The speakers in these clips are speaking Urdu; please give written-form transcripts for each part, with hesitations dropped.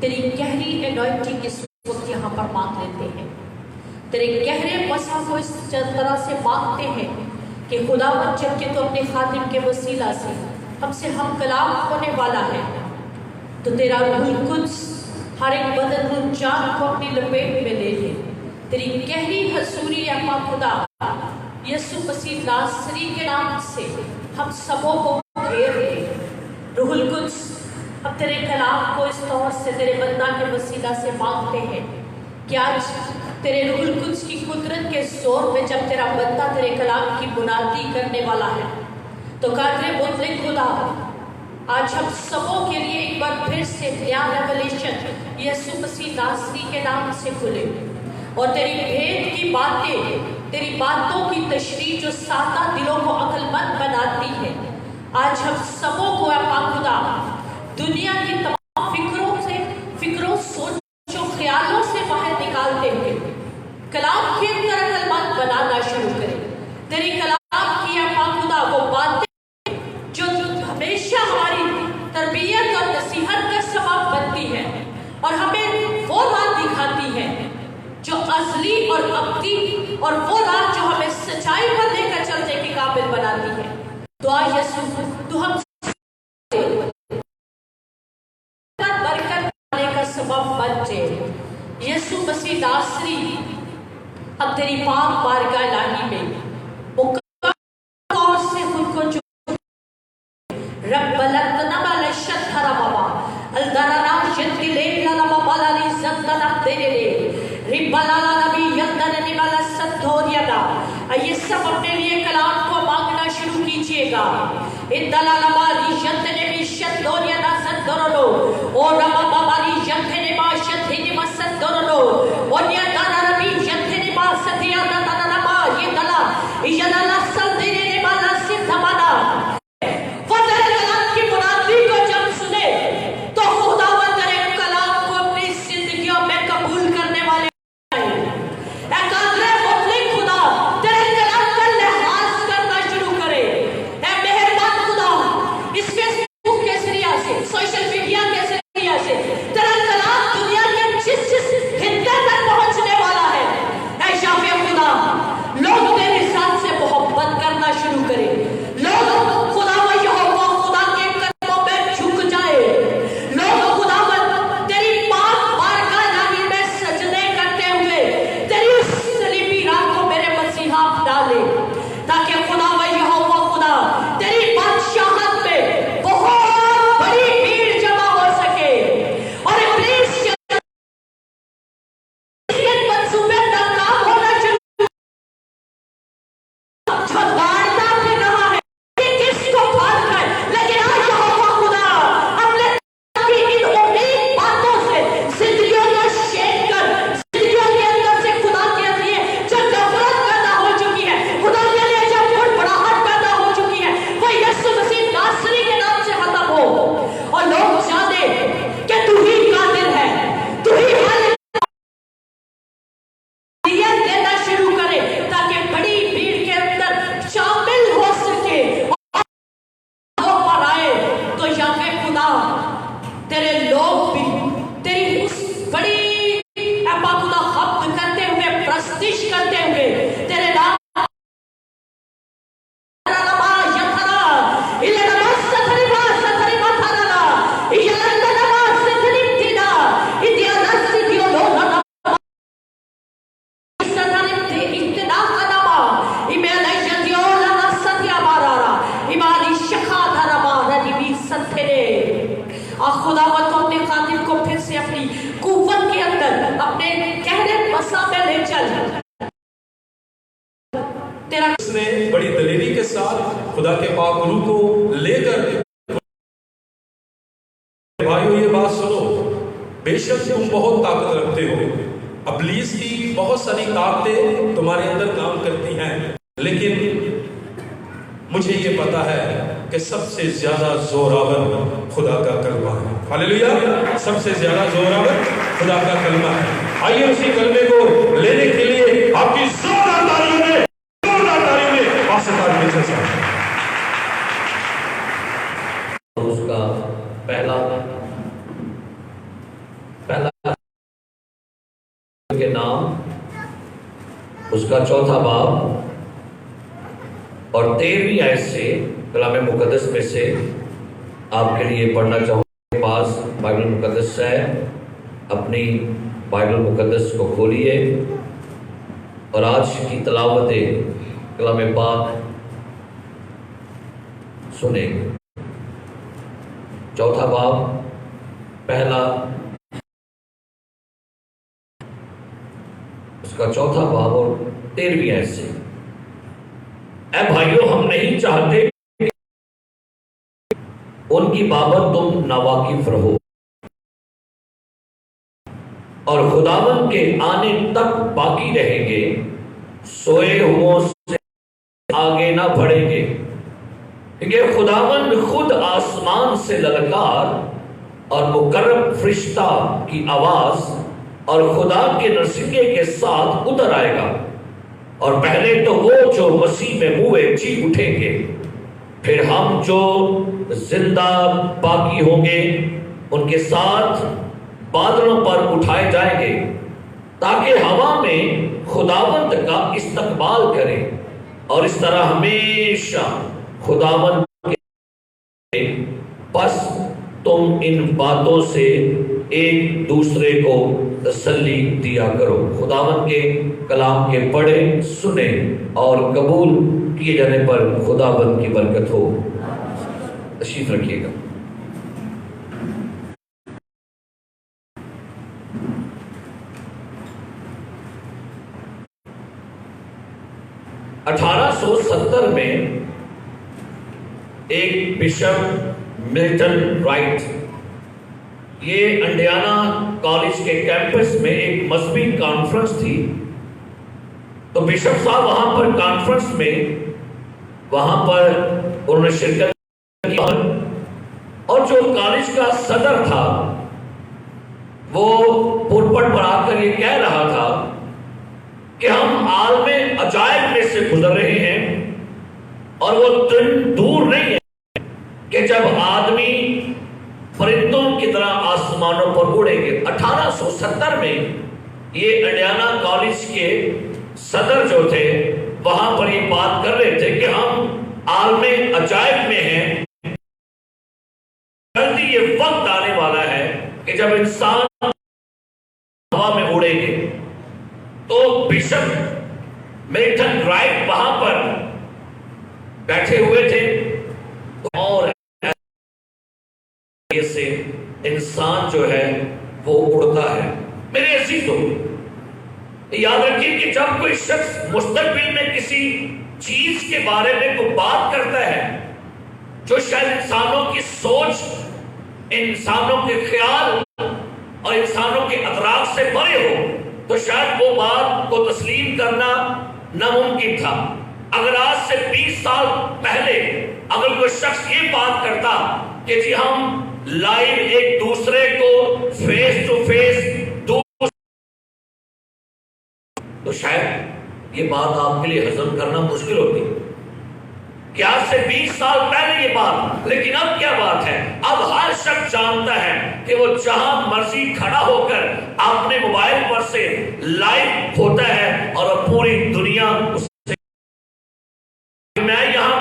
تیری گہری انوائنٹنگ اس وقت یہاں پر مانگ لیتے ہیں، تیرے گہرے مسا کو اس طرح سے مانگتے ہیں کہ خداوند جب کہ تو اپنے خادم کے وسیلہ سے ہم سے ہم کلام ہونے والا ہے تو تیرا روح القدس ہر ایک بدن و جان کو اپنی لپیٹ میں لے لے. تیری گہری حضوری اپا خدا یسوع مسیح ناصری کے نام سے ہم سبوں کو گھیر لے. روح القدس ہم تیرے کلام کو اس طور سے تیرے بندہ کے وسیلہ سے مانگتے ہیں کہ آج تیرے روح القدس کی قدرت کے زور میں جب تیرا بندہ تیرے کلام کی منادی کرنے والا ہے تو قادر مطلق خدا آج ہم سبوں کے لیے ایک بار پھر سے نیا ریولیشن یسوع مسیح ناصری کے نام سے کھلے اور تیری بھید کی باتیں، تیری باتوں کی تشریح جو سادہ دلوں کو عقل مند بناتی ہے، آج ہم سبوں کو اپا خدا دنیا کی تمام فکروں سوچوں خیالوں سے باہر نکالتے ہوئے کلام کے اندر عقل مند بنانا شروع کرے. تیری کلام کی اپا خدا وہ باتیں جو ہمیشہ ہماری تربیت اور نصیحت کا سبب بنتی ہے اور ہمیں وہ راہ دکھاتی ہے جو ازلی اور ابدی اور وہ راہ جو ہمیں سچائی پر لے کر چلنے کے قابل بناتی ہے. دعا یسوع تو ہم برکت پانے کا سبب بن جائے. یسوع مسیح ناصری اب تیری پاک بارگاہ الہی میں مکمل طور سے خود کو رب بلندنا والا شتھرا بابا الدرانا شتی لیلا لا بابا لالی زندنا تیرے لے ربالا لا نبی یندن نبالا ستھوریا دا. یہ سب اپنے لیے کلام کو مانگنا شروع کیجئے گا. اندلا لبالی یندن نبی شتھوریا دا ستھورلو اور ربا بابالی یندن نبا شتھینی ستھورلو اور یندانا نبی یندن نبا ستھیا دا دا نبا یندلا یندلا سلدین نبالا ستھمانا. خداوند تو اپنے خادم کو پھر سے اپنی قوت کے اندر اپنے گہرے مسا میں لے چل. اس نے بڑی دلیری کے ساتھ خدا کے پاک روح کو لے کر بھائیو یہ بات سنو، بے شک تم بہت طاقت رکھتے ہو، ابلیس کی بہت ساری طاقتیں تمہارے اندر کام کرتی ہیں، لیکن مجھے یہ پتا ہے کہ سب سے زیادہ زوراور خدا کا کلمہ ہے. ہاللیلویہ. سب سے زیادہ زوراور خدا کا کلمہ ہے. آئیے اسی کلمے کو لینے کے لیے آپ کی زوردار تالیوں میں اس کا پہلا اس کا 4 باب اور 13ویں آیت سے کلام مقدس میں سے آپ کے لیے پڑھنا چاہوں گا۔ پاس بائبل مقدس ہے، اپنی بائبل مقدس کو کھولیے اور آج کی تلاوت کلام پاک سنیں۔ 4 باب پہلا، اس کا 4 باب اور 13ویں آیت سے۔ اے بھائیو، ہم نہیں چاہتے ان کی بابت تم ناواقف رہو اور خداوند کے آنے تک باقی رہیں گے، سوئے ہوں سے آگے نہ بڑھیں گے، کیونکہ خداوند خود آسمان سے للکار اور مقرب فرشتہ کی آواز اور خدا کے نرسنگے کے ساتھ اتر آئے گا، اور پہلے تو وہ جو مسیح میں ہوئے جی اٹھیں گے، پھر ہم جو زندہ باقی ہوں گے ان کے ساتھ بادلوں پر اٹھائے جائیں گے، تاکہ ہوا میں خداوند کا استقبال کریں، اور اس طرح ہمیشہ خداوند کے پس تم ان باتوں سے ایک دوسرے کو تسلی دیا کرو۔ خداوند کے کلام کے پڑھے، سنیں اور قبول کیے جانے پر خداوند کی برکت ہو۔ تشریف رکھیے گا۔ '1870 میں ایک بشپ ملٹن رائٹ، یہ انڈیانا کالج کے کیمپس میں ایک مذہبی کانفرنس تھی، تو بشپ صاحب وہاں پر کانفرنس میں وہاں پر انہوں نے شرکت کی، اور جو کالج کا صدر تھا وہ پلپٹ پر آ کر یہ کہہ رہا تھا کہ ہم عالم عجائب میں سے گزر رہے ہیں، اور وہ دن دور نہیں ہے کہ جب آدمی فرشتوں کی طرح آسمانوں پر اڑیں گے۔ 1870 میں یہ انڈیانا کالج کے صدر جو تھے وہاں پر یہ بات کر رہے تھے کہ ہم عالم عجائب میں ہیں، جلدی یہ وقت آنے والا ہے کہ جب انسان ہوا میں اڑیں گے۔ تو بشپ ملٹن رائٹ وہاں پر بیٹھے ہوئے تھے، اور سے انسان جو ہے وہ اڑتا ہے۔ میرے عزیزوں، یاد رکھیے کہ جب کوئی شخص مستقبل میں کسی چیز کے بارے میں کوئی بات کرتا ہے جو شاید انسانوں کی سوچ، انسانوں کے خیال اور انسانوں کے ادراک سے پرے ہو، تو شاید وہ بات کو تسلیم کرنا ناممکن تھا۔ اگر آج سے 20 سال پہلے اگر کوئی شخص یہ بات کرتا کہ جی ہم لائیو ایک دوسرے کو فیس ٹو فیس، تو شاید یہ بات آپ کے لیے ہضم کرنا مشکل ہوتی کہ آج سے 20 سال پہلے یہ بات، لیکن اب کیا بات ہے؟ اب ہر شخص جانتا ہے کہ وہ جہاں مرضی کھڑا ہو کر اپنے موبائل پر سے لائیو ہوتا ہے، اور پوری دنیا اس سے، میں یہاں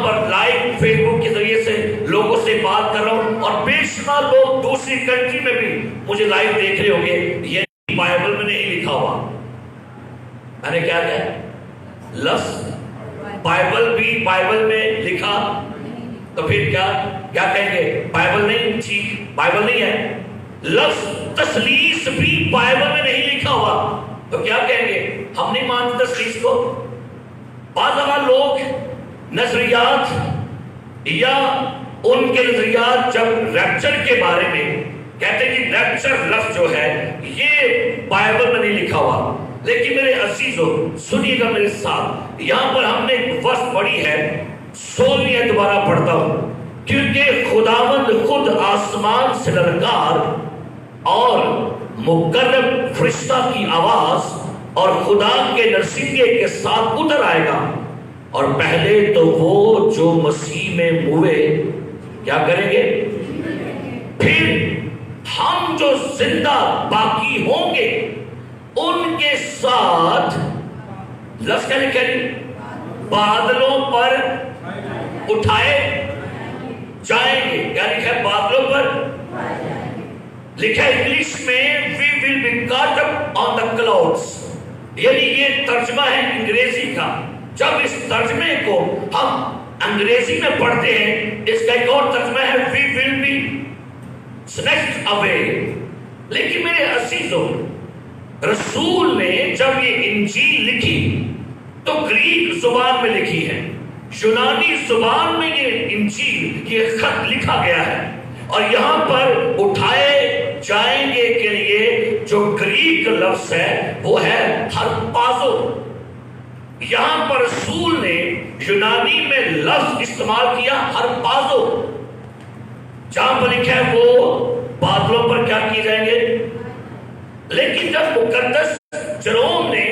پر لائیو فیس بک کے ذریعے سے لوگوں سے بات کر رہا ہوں، اور بے شمار لوگ دوسری کنٹری میں بھی مجھے لائیو دیکھ رہے ہوں گے۔ یہ بائبل میں نہیں لکھا ہوا، میں نے کیا کہا لفظ بائبل میں لکھا، تو پھر کیا کہیں گے؟ بائبل نہیں، ٹھیک بائبل نہیں ہے، لفظ تثلیث بھی بائبل میں نہیں لکھا ہوا، تو کیا کہیں گے؟ ہم نہیں مانتے تثلیث کو۔ بعض اگر لوگ نظریات یا ان کے نظریات جب ریپچر کے بارے میں کہتے ہیں کہ ریپچر لفظ جو ہے یہ بائبل میں نہیں لکھا ہوا، لیکن میرے عزیزوں سنیے گا میرے ساتھ، یہاں پر ہم نے ایک ورس پڑھی ہے، 16 دوبارہ پڑھتا ہوں، کیونکہ خداوند خود آسمان سے للکار اور مقرب فرشتہ کی آواز اور خدا کے نرسنگے کے ساتھ اتر آئے گا، اور پہلے تو وہ جو مسیح میں ہوئے کیا کریں گے؟ پھر ہم جو زندہ باقی ہوں گے ان کے ساتھ لفظ کیا لکھا ہے؟ بادلوں پر اٹھائے جائیں گے. کیا لکھا ہے؟ بادلوں پر لکھا ہے انگلش میں we will be caught up on the clouds. یعنی یہ ترجمہ ہے انگریزی کا. جب اس ترجمے کو ہم انگریزی میں پڑھتے ہیں اس کا ایک اور ترجمہ ہے we will be snatched away. لیکن میرے عزیزوں رسول نے جب یہ انجیل لکھی تو گریک زبان میں لکھی ہے, یونانی زبان میں یہ انجیل یہ خط لکھا گیا ہے, اور یہاں پر اٹھائے جائیں گے کے لیے جو گریک لفظ ہے وہ ہے ہرپازو. یہاں پر رسول نے یونانی میں لفظ استعمال کیا ہرپازو, جہاں پر لکھا ہے وہ بادلوں پر کیا کیے جائیں گے. لیکن جب مقدس جروم نے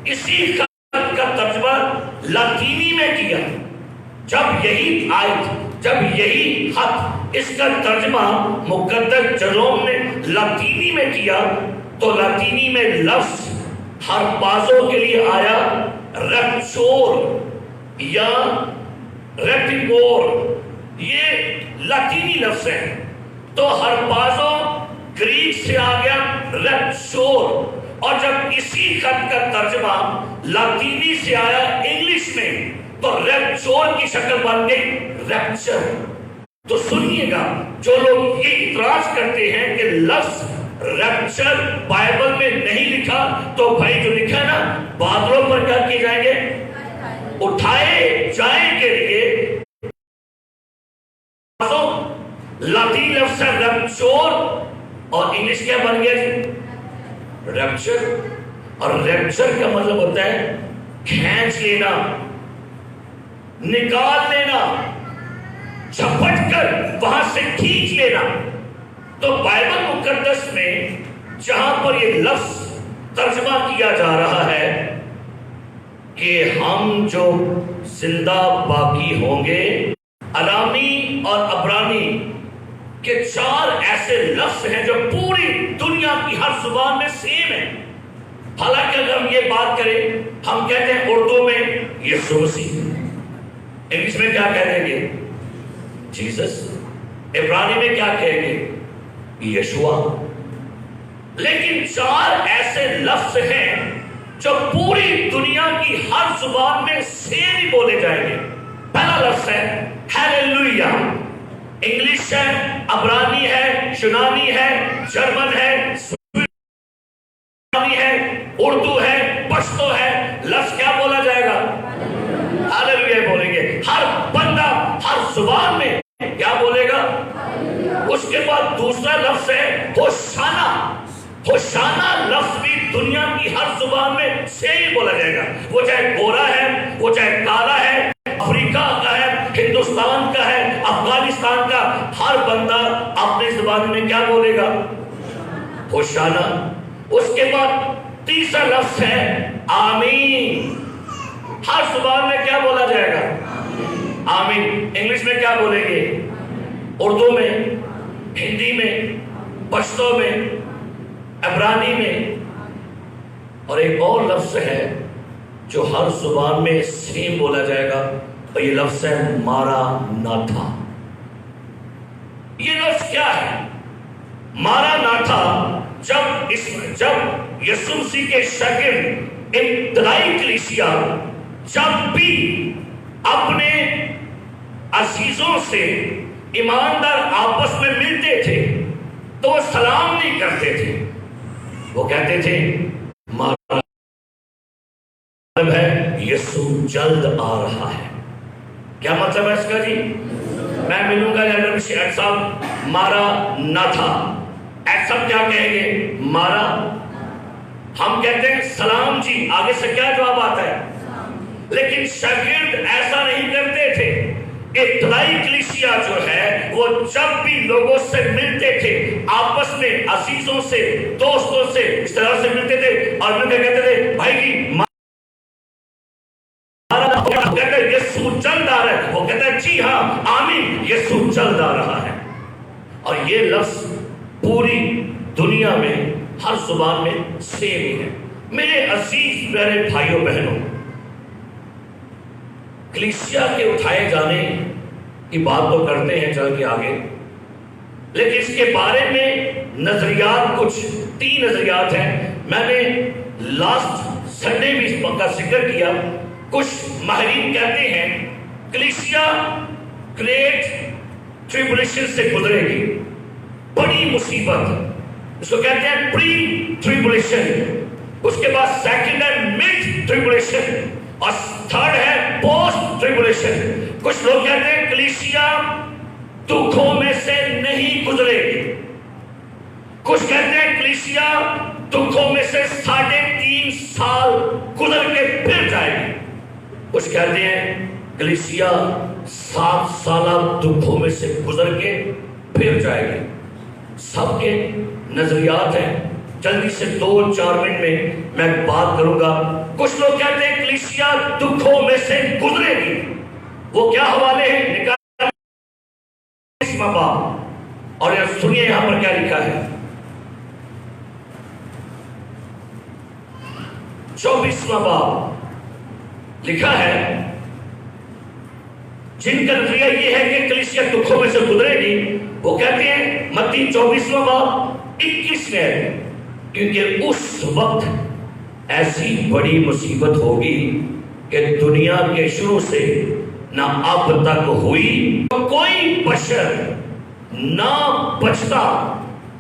اسی خط کا ترجمہ لاطینی میں کیا, جب یہی آیت جب یہی خط اس کا ترجمہ مقدس جروم نے لاطینی میں کیا تو لاطینی میں لفظ ہرپازو کے لیے آیا ریپچور یا ریپیکور. یہ لاطینی لفظ ہے. تو ہرپازو گریک سے آ گیا ریپچور, اور جب اسی خط کا ترجمہ لاطینی سے آیا انگلش میں تو ریپچور کی شکل بن گئی ریپچر. تو سنیے گا جو لوگ یہ اعتراض کرتے ہیں کہ لفظ ریپچر بائبل میں نہیں لکھا, تو بھائی جو لکھا ہے نا بادلوں پر کیا کیے جائیں گے, اٹھائے جائیں کے لیے لاطینی لفظ ہے ریپچور اور انگلش کیا بن گیا ریپچر. اور ریپچر کا مطلب ہوتا ہے کھینچ لینا, نکال لینا, جھپٹ کر وہاں سے کھینچ لینا. تو بائبل مقدس میں جہاں پر یہ لفظ ترجمہ کیا جا رہا ہے کہ ہم جو زندہ باقی ہوں گے, الامی اور عبرانی کے 4 ایسے لفظ ہیں جو پوری دنیا کی ہر زبان میں سیم ہیں. حالانکہ اگر ہم یہ بات کریں, ہم کہتے ہیں اردو میں یسوع مسیح, انگلش میں کیا کہہ دیں گے جیسس, عبرانی میں کیا کہیں گے یشوع. لیکن 4 ایسے لفظ ہیں جو پوری دنیا کی ہر زبان میں سیم ہی بولے جائیں گے. پہلا لفظ ہے ہیلیلویا. انگلش ہے, عبرانی ہے, یونانی ہے, جرمن ہے, ہے, اردو ہے, پشتو ہے. لفظ کیا بولا جائے گا ہیلیلویا بولیں گے. ہر بندہ ہر زبان میں کیا بولے گا. اس کے بعد دوسرا لفظ ہے ہوشانا. ہوشانا لفظ بھی دنیا کی ہر زبان میں سیم بولا جائے گا. وہ چاہے گورا ہے, وہ چاہے کالا ہے, افریقہ کا ہے, ہندوستان کا ہے, افغانستان کا, ہر بندہ اپنی زبان میں کیا بولے گا ہوشانا. اس کے بعد تیسرا لفظ ہے آمین. ہر زبان میں کیا بولا جائے گا آمین. انگلش میں کیا بولیں گے, اردو میں, ہندی میں, پشتو میں, عبرانی میں. اور ایک اور لفظ ہے جو ہر زبان میں سیم بولا جائے گا, اور یہ لفظ ہے مارا ناتھا. یہ لفظ کیا ہے مارا ناتھا؟ جب یسوع مسیح کے شاگرد ابتدائی کلیسیا جب بھی اپنے عزیزوں سے ایماندار آپس میں ملتے تھے تو وہ سلام نہیں کرتے تھے, وہ کہتے تھے مارا ہے یسوع جلد آ رہا ہے. کیا مطلب ہے اس کا جی؟ میں ملوں گا جنرل شیخ صاحب مارا ناتھا. ایسا کیا کہیں گے مارا. ہم کہتے ہیں سلام جی, آگے سے کیا جواب آتا ہے. لیکن شاگرد ایسا نہیں کرتے تھے. ابتدائی کلیسیا جو ہے وہ جب بھی لوگوں سے ملتے تھے آپس میں عزیزوں سے دوستوں سے اس طرح سے ملتے تھے اور مل کے کہتے تھے بھائی جی یسوع جلد آ رہا ہے. وہ کہتا ہے جی ہاں آمین یسوع جلد آ رہا ہے. اور یہ لفظ پوری دنیا میں ہر زبان میں سیم ہی ہے. میرے عزیز پیارے بھائیوں بہنوں, کلیسیا کے اٹھائے جانے کی بات تو کرتے ہیں چل کے آگے، لیکن اس کے بارے میں نظریات کچھ 3 نظریات ہیں۔ میں نے لاسٹ سنڈے بھی اس کا ذکر کیا۔ کچھ ماہرین کہتے ہیں کلیسیا گریٹ ٹریبولیشن سے گزرے گی، بڑی مصیبت، اس کو کہتے ہیں پری ٹریبولیشن، اس کے بعد سیکنڈ ہے مڈ ٹریبولیشن، اور تھرڈ ہے پوسٹ ٹریبولیشن۔ کچھ لوگ کہتے ہیں کلیسیا دکھوں میں سے نہیں گزرے گی، کچھ کہتے ہیں کلیسیا دکھوں میں سے 3.5 سال گزر کے پھر جائے گی، کچھ کہتے ہیں کلیسیا 7 سالہ دکھوں میں سے گزر کے پھر جائے گی۔ سب کے نظریات ہیں، جلدی سے 2-4 منٹ میں بات کروں گا۔ کچھ لوگ کہتے ہیں کلیسیا دکھوں میں سے گزرے گی، وہ کیا حوالے ہیں؟ نکال باب، اور سنیے یہاں پر کیا لکھا ہے۔ 24واں باب لکھا ہے، جن کا نظریہ یہ ہے کہ کلیسیا دکھوں میں سے گزرے گی، وہ کہتے ہیں متی 24واں باب 21 میں، کیونکہ اس وقت ایسی بڑی مصیبت ہوگی کہ دنیا کے شروع سے نہ اب تک ہوئی، کوئی بشر نہ بچتا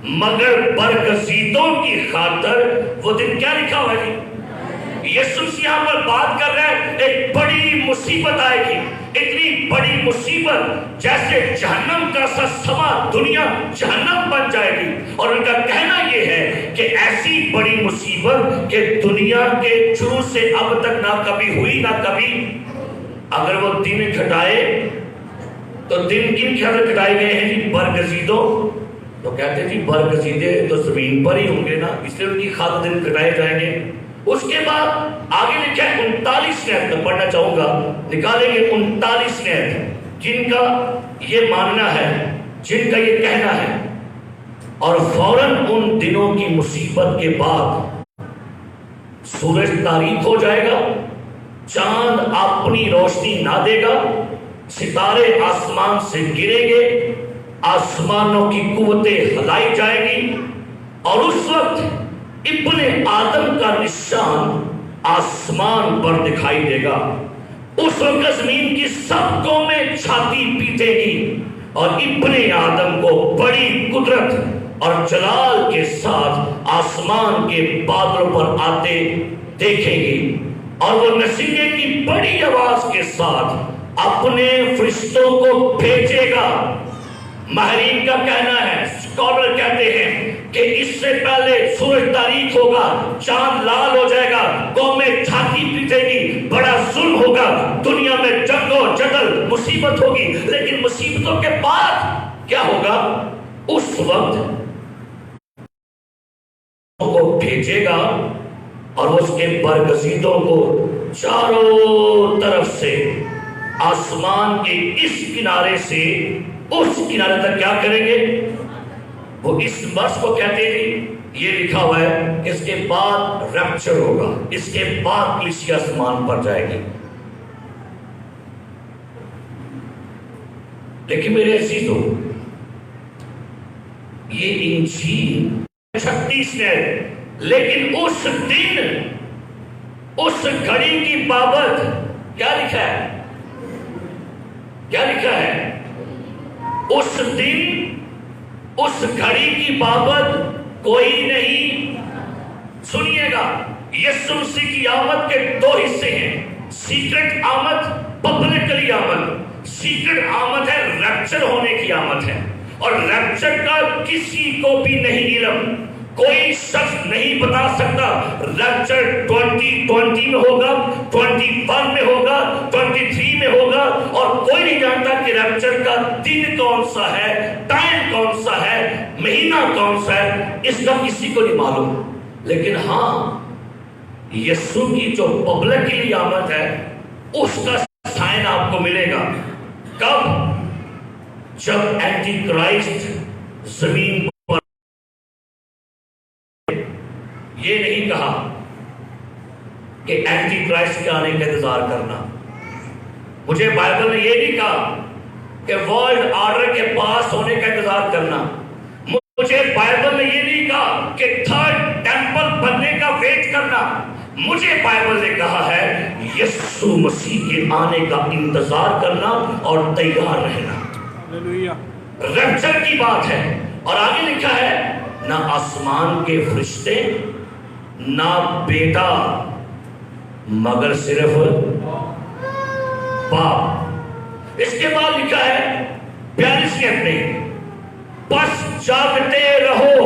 مگر برگزیدوں کی خاطر وہ دن۔ کیا لکھا ہوا ہے؟ یسوع یہاں پر بات کر رہا ہے ایک بڑی مصیبت آئے گی، اتنی بڑی مصیبت جیسے جہنم کا سا سما دنیا جہنم بن جائے گی، اور ان کا کہنا یہ ہے کہ ایسی بڑی مصیبت کہ دنیا کے شروع سے اب تک نہ کبھی ہوئی نہ کبھی۔ اگر وہ دن گھٹائے تو دن کن کے حضرت گھٹائے گئے ہیں جی؟ برگزیدوں، تو کہتے ہیں جی برگزیدے تو زمین پر ہی ہوں گے نا، اس لیے ان کی خاطر دن گھٹائے جائیں گے۔ اس کے بعد آگے لکھا ہے 39 آیت میں پڑھنا چاہوں گا، نکالیں گے 39 آیت، جن کا یہ ماننا ہے، جن کا یہ کہنا ہے، اور فوراً ان دنوں کی مصیبت کے بعد سورج تاریک ہو جائے گا، چاند اپنی روشنی نہ دے گا، ستارے آسمان سے گریں گے، آسمانوں کی قوتیں ہلائی جائیں گی، اور اس وقت ابن آدم کا نشان آسمان پر دکھائی دے گا۔ اس وقت زمین کی سب قومیں چھاتی پیٹیں گی اور ابن آدم کو بڑی قدرت اور جلال کے ساتھ آسمان کے بادلوں پر آتے دیکھیں گی، اور وہ نصیحت کی بڑی آواز کے ساتھ اپنے فرشتوں کو بھیجے گا۔ ماہرین کا کہنا ہے، اسکالر کہتے ہیں کہ اس سے پہلے سورج تاریک ہوگا، چاند لال ہو جائے گا، قومیں چھاتی پیٹے گی، بڑا ظلم ہوگا، دنیا میں جنگ و جدل مصیبت ہوگی، لیکن مصیبتوں کے بعد کیا ہوگا؟ اس وقت کو بھیجے گا اور اس کے برگزیدوں کو چاروں طرف سے آسمان کے اس کنارے سے اس کنارے تک کیا کریں گے؟ وہ اس برس کو کہتے ہیں، یہ لکھا ہوا ہے کہ اس کے بعد ریپچر ہوگا، اس کے بعد کلیسیا آسمان پر جائے گی۔ لیکن میرے عزیزو، یہ انجیل 36 میں، لیکن اس دن اس گھڑی کی بابت کیا لکھا ہے؟ کیا لکھا ہے؟ اس دن اس گھڑی کی بابت کوئی نہیں۔ سنیے گا، یسوع مسیح کی آمد کے 2 حصے ہیں، سیکرٹ آمد، پبلکلی آمد۔ سیکرٹ آمد ہے، ریپچر ہونے کی آمد ہے، اور ریپچر کا کسی کو بھی نہیں علم، کوئی شخص نہیں بتا سکتا ریپچر 2020 میں ہوگا، 21 میں ہوگا، 23 میں ہوگا، اور کوئی نہیں جانتا کہ ریپچر کا دن کون سا ہے، ٹائم کون سا ہے، مہینہ کون سا ہے، اس کا کسی کو نہیں معلوم۔ لیکن ہاں، یسوع کی جو پبلکلی آمد ہے اس کا سائن آپ کو ملے گا۔ کب؟ جب اینٹی کرائسٹ زمین پر، یہ نہیں کہا کہ اینٹی کرائسٹ کے آنے کا انتظار کرنا، مجھے بائبل نے یہ نہیں کہا کہ ورلڈ آرڈر کے پاس ہونے کا انتظار کرنا. مجھے بائبل نے یہ نہیں کہا کہ تھرڈ ٹیمپل بننے کا ویٹ کرنا. مجھے بائبل نے کہا ہے یسوع مسیح کے آنے کا انتظار کرنا اور تیار رہنا. ریپچر کی بات ہے. اور آگے لکھا ہے نہ آسمان کے فرشتے نہ بیٹا مگر صرف باپ. اس کے بعد لکھا ہے 42 میں بس جاگتے رہو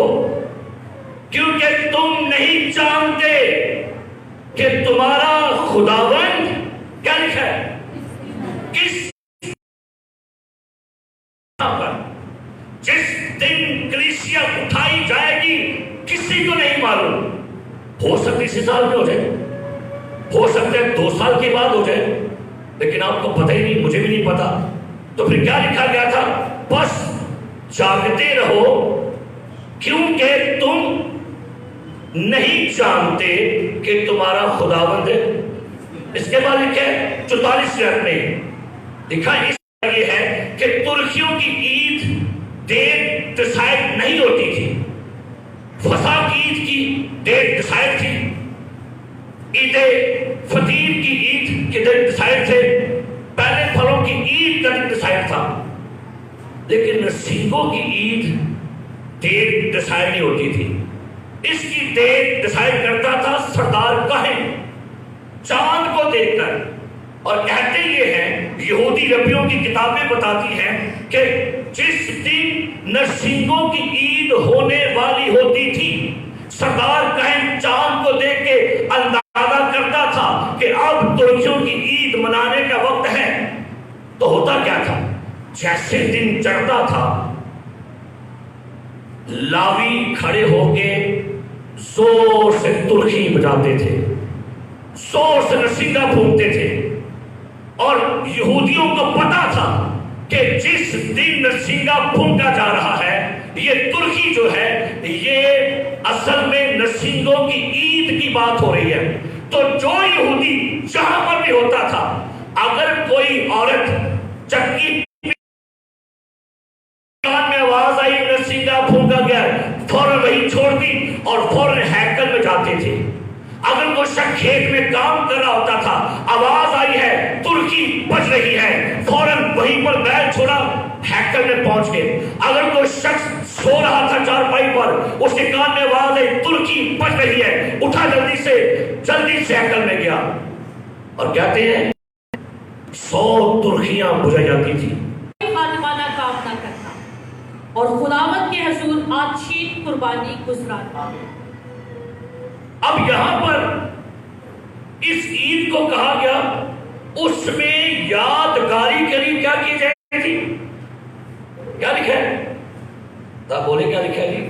کیونکہ تم نہیں جانتے کہ تمہارا خداوند کیا لکھا ہے کس پر. جس دن کلیسیا اٹھائی جائے گی کسی کو نہیں معلوم. ہو سکتی اسی سال میں ہو جائے, ہو سکتا ہے 2 سال کے بعد ہو جائے, لیکن آپ کو پتہ ہی نہیں, مجھے بھی نہیں پتا. تو پھر کیا لکھا گیا تھا بس جاگتے رہو کیونکہ تم نہیں جانتے کہ تمہارا خداوند ہے. اس کے بعد لکھا ہے 44 میں لکھا یہ ہے کہ ترکیوں کی عید ڈیٹ ڈیسائیڈ نہیں ہوتی تھی. فصح کی عید کی ڈیٹ ڈیسائیڈ تھی, عید فطیر کی عید کے ڈیٹ ڈیسائیڈ تھے, پہلے پھلوں کی عید کا ڈیسائیڈ تھا. لیکن سنگوں کی عید ڈیٹ ڈیسائیڈ نہیں ہوتی تھی. اس کی ڈیٹ ڈیسائیڈ کرتا تھا سردار کاہن چاند کو دیکھ کر. اور کہتے یہ ہیں یہودی ربیوں کی کتابیں بتاتی ہیں کہ جس دن نرسنگوں کی عید ہونے والی ہوتی تھی سردار کاہن چاند کو دیکھ کے اندازہ کرتا تھا کہ اب ترکیوں کی عید منانے کا وقت ہے. تو ہوتا کیا تھا جیسے دن چڑھتا تھا لاوی کھڑے ہو کے زور سے ترکی بجاتے تھے, زور سے نرسنگا پھونکتے تھے. اور یہودیوں کو پتا تھا کہ جس دن نرسنگا پھونکا جا رہا ہے یہ ترکی جو ہے یہ اصل میں نرسنگوں کی عید کی بات ہو رہی ہے. تو جو یہودی جہاں پر بھی ہوتا تھا اگر کوئی عورت چکی کان میں آواز آئی نرسنگا پھونکا گیا فوراً وہی چھوڑ دی اور فوراً ہیکل میں جاتے تھے. اگر کوئی شخص کھیت میں کام کر رہا ہوتا تھا آواز آئی ہے ترکی بج رہی ہے فوراً وہیں پر بیل چھوڑا ہیکل میں پہنچ گئے. اگر کوئی شخص سو رہا تھا چارپائی پر اس کے کان میں آواز آئی ترکی بج رہی ہے اٹھا جلدی سے ہیکل میں گیا. اور کہتے ہیں 100 ترکیاں بجائی جاتی تھی. خادمانہ کام نہ کرنا اور خداوند کے حضور آچین قربانی گزرانا. اب یہاں پر اس عید کو کہا گیا اس میں یادگاری کے لیے کیا کی جائے تھی. کیا لکھا ہے آپ بولے کیا لکھا ہے جی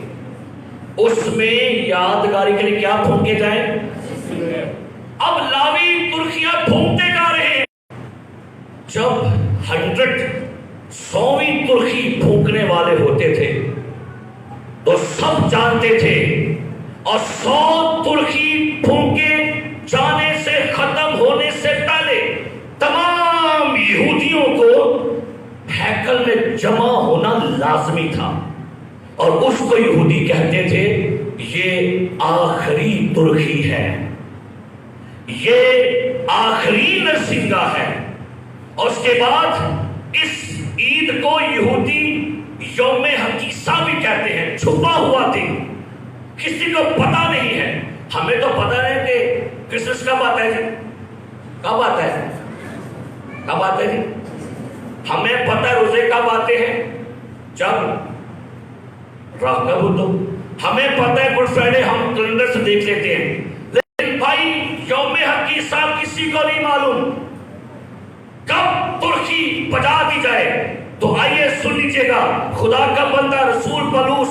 اس میں یادگاری کے لیے کیا پھونکے جائیں. اب لاوی ترکیاں پھونکتے جا رہے ہیں. جب 100ویں ترکی پھونکنے والے ہوتے تھے تو سب جانتے تھے اور 100 ترکی پھونکے جانے سے ختم ہونے سے پہلے تمام یہودیوں کو ہیکل میں جمع ہونا لازمی تھا. اور اس کو یہودی کہتے تھے یہ آخری ترکی ہے, یہ آخری نرسنگا ہے. اور اس کے بعد اس عید کو یہودی یوم حقیقہ بھی کہتے ہیں. چھپا ہوا دن کسی کو پتا نہیں ہے. ہمیں تو پتا ہے کہ کرسمس کب آتا ہے جی, کب آتا ہے, کب آتا ہے جی. ہمیں پتا ہے روزے کب آتے ہیں جب راہ کب ہو. تو ہمیں پتا ہے گڈ فرائیڈے ہم کیلنڈر سے دیکھ لیتے ہیں. لیکن بھائی یوم حقیقہ کسی کو نہیں معلوم کب ترکی بجا دی جائے. تو آئیے سن لیجیے گا خدا کا بندہ رسول پولس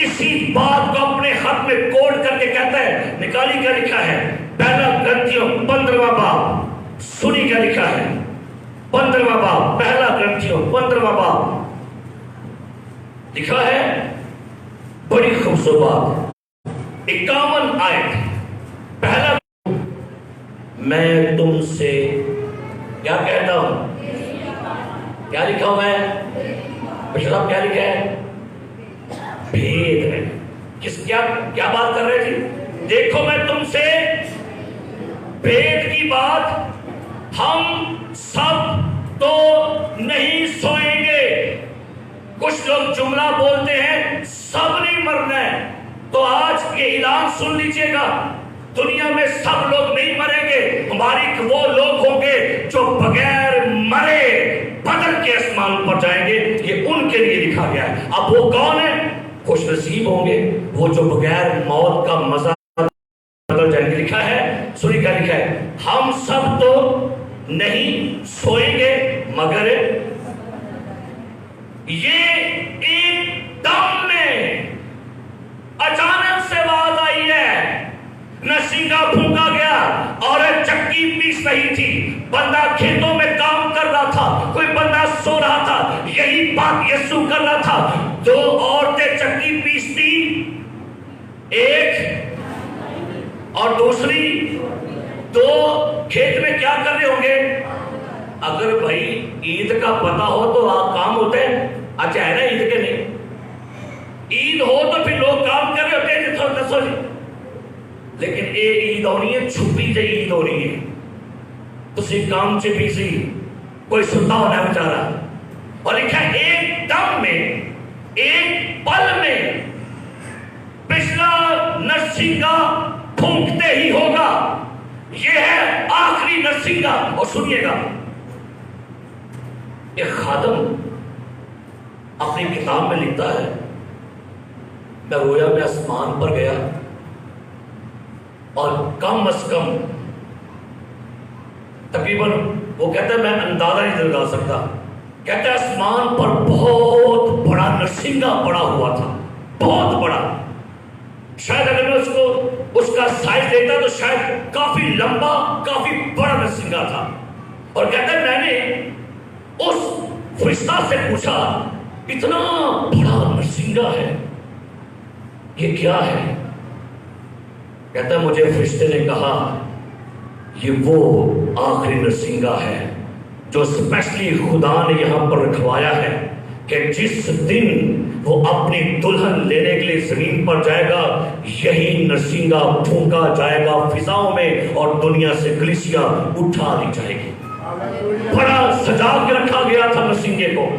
اسی بات کو اپنے خط میں کوڈ کر کے کہتا ہے. نکالی کیا لکھا ہے پہلا گرنتھیوں 15واں باب. سنی کیا لکھا ہے 15واں باب پہلا گرنتھیوں 15واں باب لکھا ہے بڑی خوبصورت بات 51 آیت. پہلا میں تم سے کیا کہتا ہوں کیا لکھا ہوا ہے؟ بشر صاحب کیا لکھا ہے؟ بھید ہے. کیا بات کر رہے تھے؟ دیکھو میں تم سے بھید کی بات، ہم سب تو نہیں سوئیں گے. کچھ لوگ جملہ بولتے ہیں سب نہیں مرنا ہے، تو آج یہ اعلان سن لیجئے گا، دنیا میں سب لوگ نہیں مریں گے، ہماری وہ لوگ ہوں گے جو بغیر مرے بدل کے آسمان پر جائیں گے. یہ ان کے لیے لکھا گیا ہے. اب وہ کون ہے؟ خوش نصیب ہوں گے وہ جو بغیر موت کا مزہ بدل جائیں گے. لکھا ہے، سنی کیا لکھا ہے؟ ہم سب تو نہیں سوئیں گے مگر یہ ایک دم میں اچانک سے آواز آئی ہے، نسیگا پھونکا گیا، عورت چکی پیس رہی تھی، بندہ کھیتوں میں کام کر رہا تھا، کوئی بندہ سو رہا تھا، یہی بات یسوع کر رہا تھا. دو عورتیں چکی پیستی، ایک اور دوسری، دو کھیت میں کیا کر رہے ہوں گے؟ اگر بھائی عید کا پتہ ہو تو آپ کام ہوتے ہیں. اچھا ہے نا عید کے نہیں، عید ہو تو پھر لوگ کام کر رہے ہوتے ہیں تھوڑا دسو جی. لیکن یہ عید ہونی ہے چھپی جی عید ہو رہی ہے، تسی کام چ بیزی، کوئی سنتا ہونا ہے بیچارہ. اور لکھا ہے ایک دم میں، ایک پل میں پچھلا نرسنگا پھونکتے ہی ہوگا. یہ ہے آخری نرسنگا. اور سنیے گا، ایک خادم اپنی کتاب میں لکھتا ہے، میں رویا میں آسمان پر گیا اور کم از کم تقریباً وہ کہتا ہے میں اندازہ نہیں لگا سکتا، کہتا ہے آسمان پر بہت بڑا نرسنگا پڑا ہوا تھا، بہت بڑا. شاید اگر میں اس کا سائز دیتا تو شاید کافی لمبا، کافی بڑا نرسنگا تھا. اور کہتا ہے میں نے اس فرشتہ سے پوچھا اتنا بڑا نرسنگا ہے یہ کیا ہے؟ کہتا ہے مجھے فرشتے نے کہا یہ وہ آخری نرسنگا ہے جو اسپیشلی خدا نے یہاں پر رکھوایا ہے کہ جس دن وہ اپنی دلہن لینے کے لیے زمین پر جائے گا یہی نرسنگا پھونکا جائے گا فضاؤں میں اور دنیا سے کلیسیا اٹھا لی جائے گی. بڑا سجا کے رکھا گیا تھا نرسنگے کو.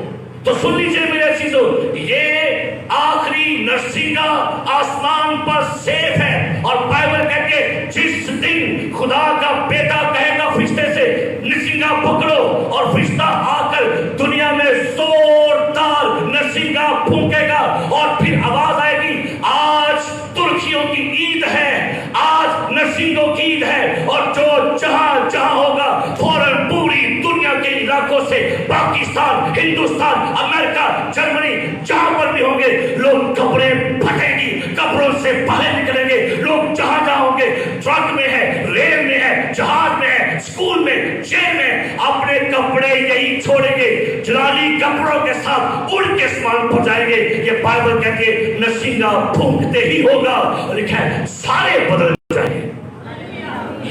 تو سن لیجئے میرے عزیزو، یہ آخری نرسنگا آسمان پر سیف ہے. اور بائبل کہتے ہیں جس دن خدا کا بیٹا کہے گا فرشتے سے نرسنگا پکڑو، اور فرشتہ آ کر دنیا میں زوردار نرسنگا پھونکے گا اور پھر آواز آئے گی آج ترکیوں کی عید ہے، آج نرسنگوں کی عید ہے. اور جو جہاں جہاں ہوگا فوراً پوری دنیا کے علاقوں سے، پاکستان، ہندوستان، امریکہ، جرمنی، جہاں پر بھی ہوں گے لوگ کپڑے پھٹیں گی، کپڑوں سے باہر نکلیں گے. لوگ جہاں جہاں ہوں گے، ٹرک میں ہے، ریل میں ہے، جہاز میں ہے، اسکول میں، جیل میں، اپنے کپڑے یہی چھوڑیں گے، جلالی کپڑوں کے ساتھ اڑ کے آسمان پر جائیں گے. یہ بائبل کہتی ہے نرسنگا پھونکتے ہی ہوگا. لکھا ہے سارے بدل جائیں گے.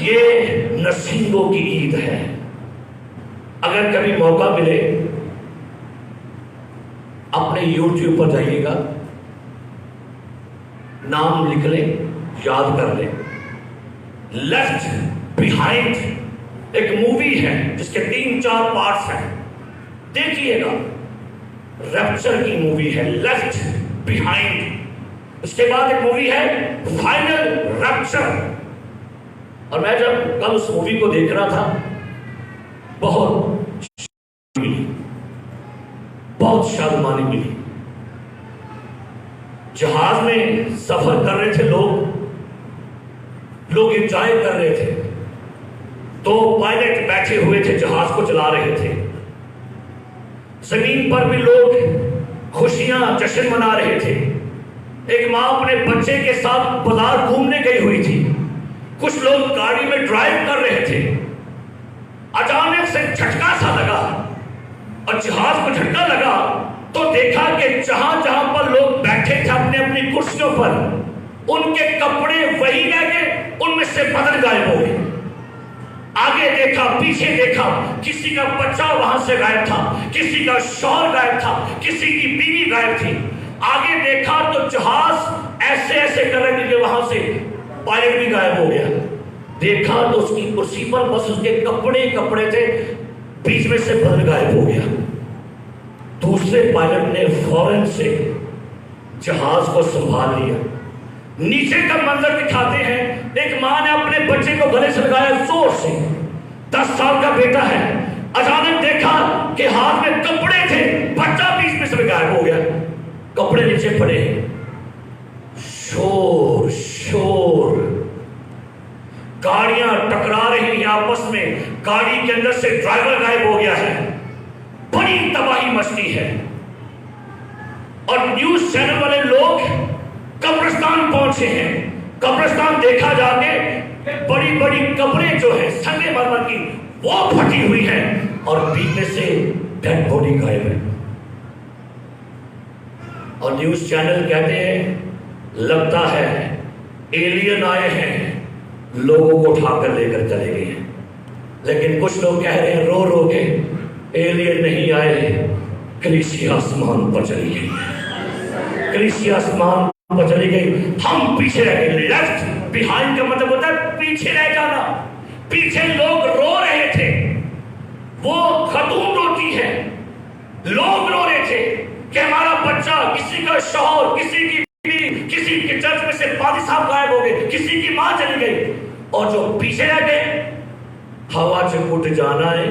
یہ نرسنگوں کی عید ہے. اگر کبھی موقع ملے اپنے یوٹیوب پر جائیے گا، نام لکھ لیں، یاد کر لیں. لیفٹ بیہائنڈ ایک مووی ہے جس کے 3-4 پارٹس ہیں، دیکھیے گا. ریپچر کی مووی ہے لیفٹ بیہائنڈ. اس کے بعد ایک مووی ہے فائنل ریپچر. اور میں جب کل اس مووی کو دیکھ رہا تھا بہت شادمانی ملی. جہاز میں سفر کر رہے تھے لوگ انجوائے کر رہے تھے. 2 پائلٹ بیٹھے ہوئے تھے، جہاز کو چلا رہے تھے. زمین پر بھی لوگ خوشیاں جشن منا رہے تھے. ایک ماں اپنے بچے کے ساتھ بازار گھومنے گئی ہوئی تھی. کچھ لوگ گاڑی میں ڈرائیو کر رہے تھے. اچانک سے جھٹکا سا لگا اور جہاز کو جھٹکا لگا تو دیکھا کہ جہاں جہاں پر لوگ بیٹھے تھے اپنے اپنی کرسیوں پر، ان کے کپڑے وہی رہ گئے، ان میں سے بدل غائب ہو گئے. آگے دیکھا پیچھے دیکھا، کسی کا بچہ وہاں سے غائب تھا، کسی کا شوہر غائب تھا، کسی کی بیوی غائب تھی۔ آگے دیکھا تو جہاز ایسے ایسے کر رہے تھے کہ وہاں سے پائلٹ بھی غائب ہو گیا۔ دیکھا تو اس کی کرسی پر بس اس کے کپڑے تھے، بیچ میں سے بدل غائب ہو گیا۔ دوسرے پائلٹ نے فوراً سے جہاز کو سنبھال لیا۔ نیچے کا منظر دکھاتے ہیں، ایک ماں نے اپنے بچے کو گلے سے لگایا زور سے، 10 سال کا بیٹا ہے۔ اچانک دیکھا کہ ہاتھ میں کپڑے تھے، بچہ بیچ میں سے غائب ہو گیا، کپڑے نیچے پڑے ہیں۔ شور شور، گاڑیاں ٹکرا رہی ہیں آپس میں، گاڑی کے اندر سے ڈرائیور غائب ہو گیا ہے، بڑی تباہی مچتی ہے۔ اور نیوز چینل والے لوگ قبرستان پہنچے ہیں۔ قبرستان دیکھا جا کے، بڑی بڑی قبریں جو ہیں سنگ مرمر کی وہ پھٹی ہوئی ہیں اور بیچ میں سے ڈیڈ باڈی غائب ہے۔ اور نیوز چینل کہتے ہیں لگتا ہے ایلین آئے ہیں، لوگوں کو اٹھا کر لے کر چلے گئے ہیں۔ لیکن کچھ لوگ کہہ رہے ہیں رو رو کے ایلین نہیں آئے، کلیسیا آسمان پر چلی گئی، کلیسیا آسمان پر چلی گئی، ہم پیچھے رہ گئے۔ لیفٹ بیہائنڈ کا مطلب ہوتا ہے پیچھے رہ جانا۔ پیچھے لوگ رو رہے تھے، وہ خاتون روتی ہے، لوگ رو رہے تھے کہ ہمارا بچہ، کسی کا شوہر، کسی کی بیوی، کسی کے چرچ میں سے پادری صاحب غائب ہو گئے، کسی کی ماں چلی گئی۔ اور جو پیچھے رہ گئے، ہوا چ اٹھ جانا ہے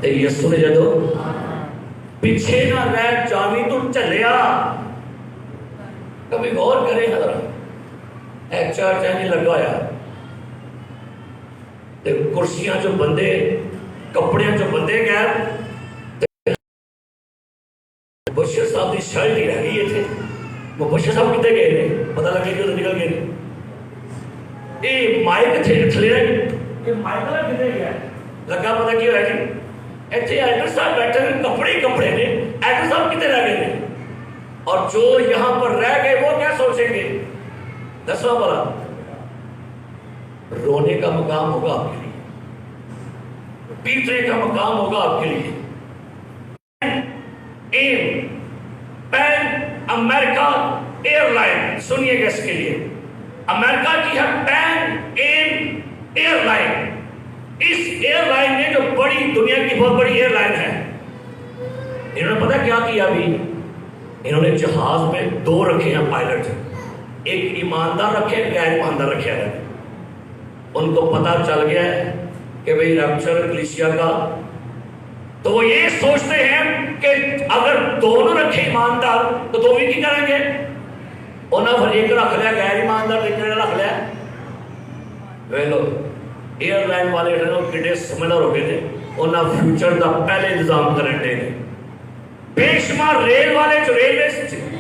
تے یسو نے جدو پیچھے نہ رہ جاوی تو چلیا۔ کبھی غور کریں حضرت، ایک چرچ نہیں لگایا تے کرسیاں جو بندے، کپڑیاں جو بندے گئے، بشیر صاحب کی شرٹ ہی رہ گئی تھے، وہ بشیر صاحب کتنے گئے نے پتہ لگے کہ وہ نکل گئے۔ یہ مائک تھے تھلے یہ مائک والا کتنے گیا لگا پتہ کیا ہے جی ایتھے ایڈر صاحب بیٹھے ہیں، کپڑے ہی کپڑے نے، ایڈر صاحب کتنے رہ گئے نے؟ اور جو یہاں پر رہ گئے وہ کیا سوچیں گے؟ دسواں بڑا رونے کا مقام ہوگا آپ کے لیے، پیٹنے کا مقام ہوگا آپ کے لیے۔ ایم پین امریکہ ایئر لائن، سنیے گا اس کے لیے، امریکہ کی ہے پین ایم ایئر لائن۔ اس ایئر لائن نے جو بڑی دنیا کی بہت بڑی ایئر لائن ہے، انہوں نے پتہ کیا کیا ابھی؟ انہوں نے جہاز میں 2 رکھے ہیں پائلٹ، ایک ایماندار رکھے، غیر ایماندار رکھے ہیں۔ ان کو پتہ چل گیا ہے کہ بھئی ریپچر کلیسیا کا، تو وہ یہ سوچتے ہیں کہ اگر دونوں رکھے ایماندار تو دو بھی کی کریں گے؟ انہوں نے ایک رکھ لیا غیر ایماندار، ایک رکھ لیا ویلو ایئر لائن والے کڈے سمجھدار ہو گئے تھے، انہوں نے فیوچر کا پہلے انتظام کرنے دے۔ بے شمار ریل والے جو ریلوے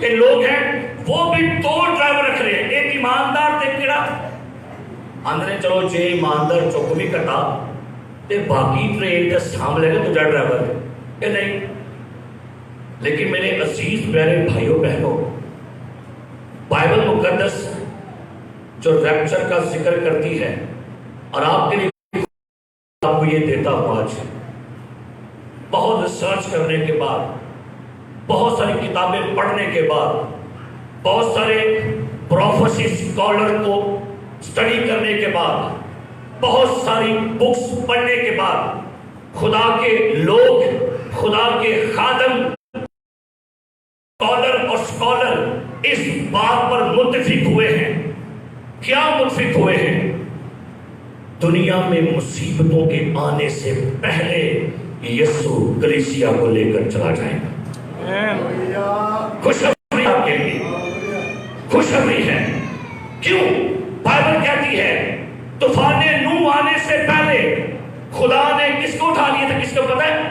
کے لوگ ہیں وہ بھی 2 ڈرائیور رکھ رہے ہیں، ایک ایماندار تے کیڑا اندرے چلو جے ایماندار چک بھی کٹا تے باقی ٹرین کے سامنے لے تو جا ڈرائیور ہے کہ نہیں۔ لیکن میرے عزیز پیارے بھائیوں بہنوں، بائبل مقدس جو ریپچر کا ذکر کرتی ہے، اور آپ کے لیے آپ کو یہ دیتا ہوں آج، بہت ریسرچ کرنے کے بعد، بہت ساری کتابیں پڑھنے کے بعد، بہت سارے پروفیسی اسکالر کو اسٹڈی کرنے کے بعد، بہت ساری بکس پڑھنے کے بعد، خدا کے لوگ، خدا کے خادم، اسکالر اس بات پر متفق ہوئے ہیں۔ کیا متفق ہوئے ہیں؟ دنیا میں مصیبتوں کے آنے سے پہلے یسوع کلیسیا کو لے کر چلا جائے گا۔ خوشخبری آپ کے لیے، خوشخبری ہے۔ کیوں؟ بائبل کہتی ہے طوفان نوح آنے سے پہلے خدا نے کس کو اٹھا لیا تھا؟ کس کو پتہ ہے؟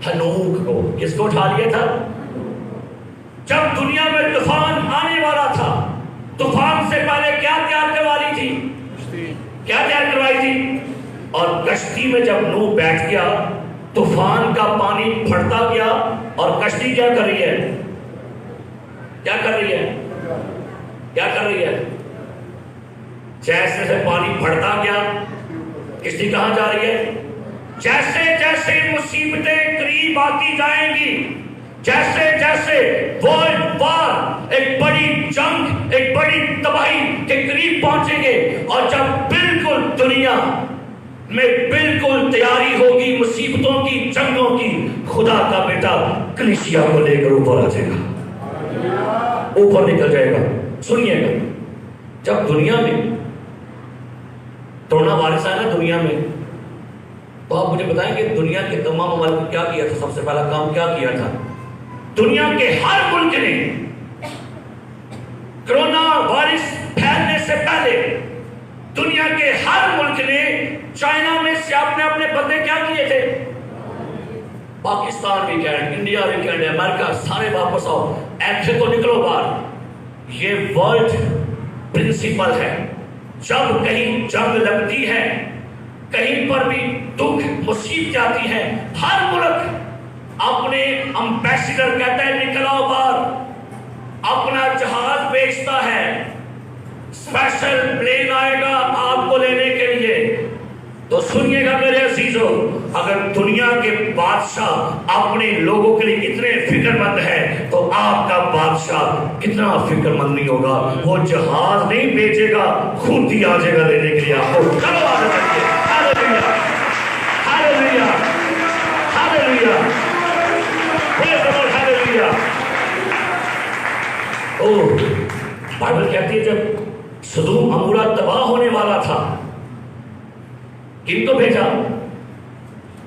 ہنوک کو۔ کس کو اٹھا لیا تھا؟ جب دنیا میں طوفان آنے والا تھا، طوفان سے پہلے کیا تیار کروائی تھی؟ کیا تیار کروائی تھی؟ اور کشتی میں جب نوح بیٹھ گیا، طوفان کا پانی پھٹتا گیا، اور کشتی کیا کر رہی ہے؟ کیا کر رہی ہے؟ کیا کر رہی ہے؟ جیسے سے پانی پھٹتا گیا، کشتی کہاں جا رہی ہے؟ جیسے جیسے مصیبتیں قریب آتی جائیں گی، جیسے جیسے ورلڈ وار، ایک بڑی جنگ، ایک بڑی تباہی کے قریب پہنچیں گے، اور جب بالکل دنیا میں بالکل تیاری ہوگی مصیبتوں کی، جنگوں کی، خدا کا بیٹا کلیسیا کو لے کر اوپر آ جائے گا، اوپر نکل جائے گا۔ سنیے گا، جب دنیا میں کورونا وائرس آیا نا دنیا میں، تو آپ مجھے بتائیں کہ دنیا کے تمام ممالک نے کیا کیا تھا؟ سب سے پہلا کام کیا کیا تھا؟ دنیا کے ہر ملک نے کورونا وائرس پھیلنے سے پہلے دنیا کے ہر ملک نے چائنا میں سے اپنے بندے کیا کیے تھے؟ پاکستان ویکینڈ، انڈیا ویکینڈ، امریکہ، سارے واپس آؤ، ایسے تو نکلو باہر۔ یہ ورلڈ پرنسپل ہے، جب کہیں جنگ لگتی ہے، کہیں پر بھی دکھ مصیبت آتی ہے، ہر ملک اپنے امبیسڈر کہتا ہے نکلاؤ باہر، اپنا جہاز بیچتا ہے، اسپیشل پلین آئے گا آپ کو لینے کے لیے۔ تو سنیے گا میرے عزیزو، اگر دنیا کے بادشاہ اپنے لوگوں کے لیے اتنے فکر مند ہے تو آپ کا بادشاہ کتنا فکر مند نہیں ہوگا؟ وہ جہاز نہیں بیچے گا، خود ہی آ جائے گا لینے کے لیے آپ کو۔ چلو آگے بڑھیے، ہاللیلویا، ہاللیلویا، ہاللیلویا، پریز دی لارڈ، ہاللیلویا۔ بائبل کہتی ہے جب سدوم عمورہ تباہ ہونے والا تھا، کن کو بھیجا؟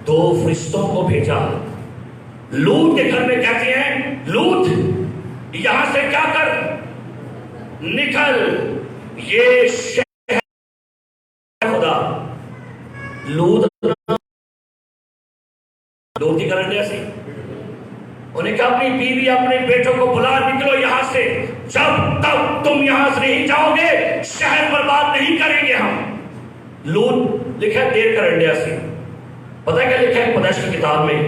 2 فرشتوں کو بھیجا۔ لوط کے گھر میں کہتے ہیں لوط یہاں سے کیا کر، نکل، یہ شہر خدا۔ لوط کی کرنے ایسی انہیں کہا اپنی بیوی اپنے بیٹوں کو بلا، نکلو یہاں سے، جب تک تم یہاں سے نہیں جاؤ گے شہر برباد نہیں کریں گے ہم۔ لوط لکھا ہے دیر کر انڈیا سے، پتہ کیا لکھا ہے پیدائش کی کتاب میں؟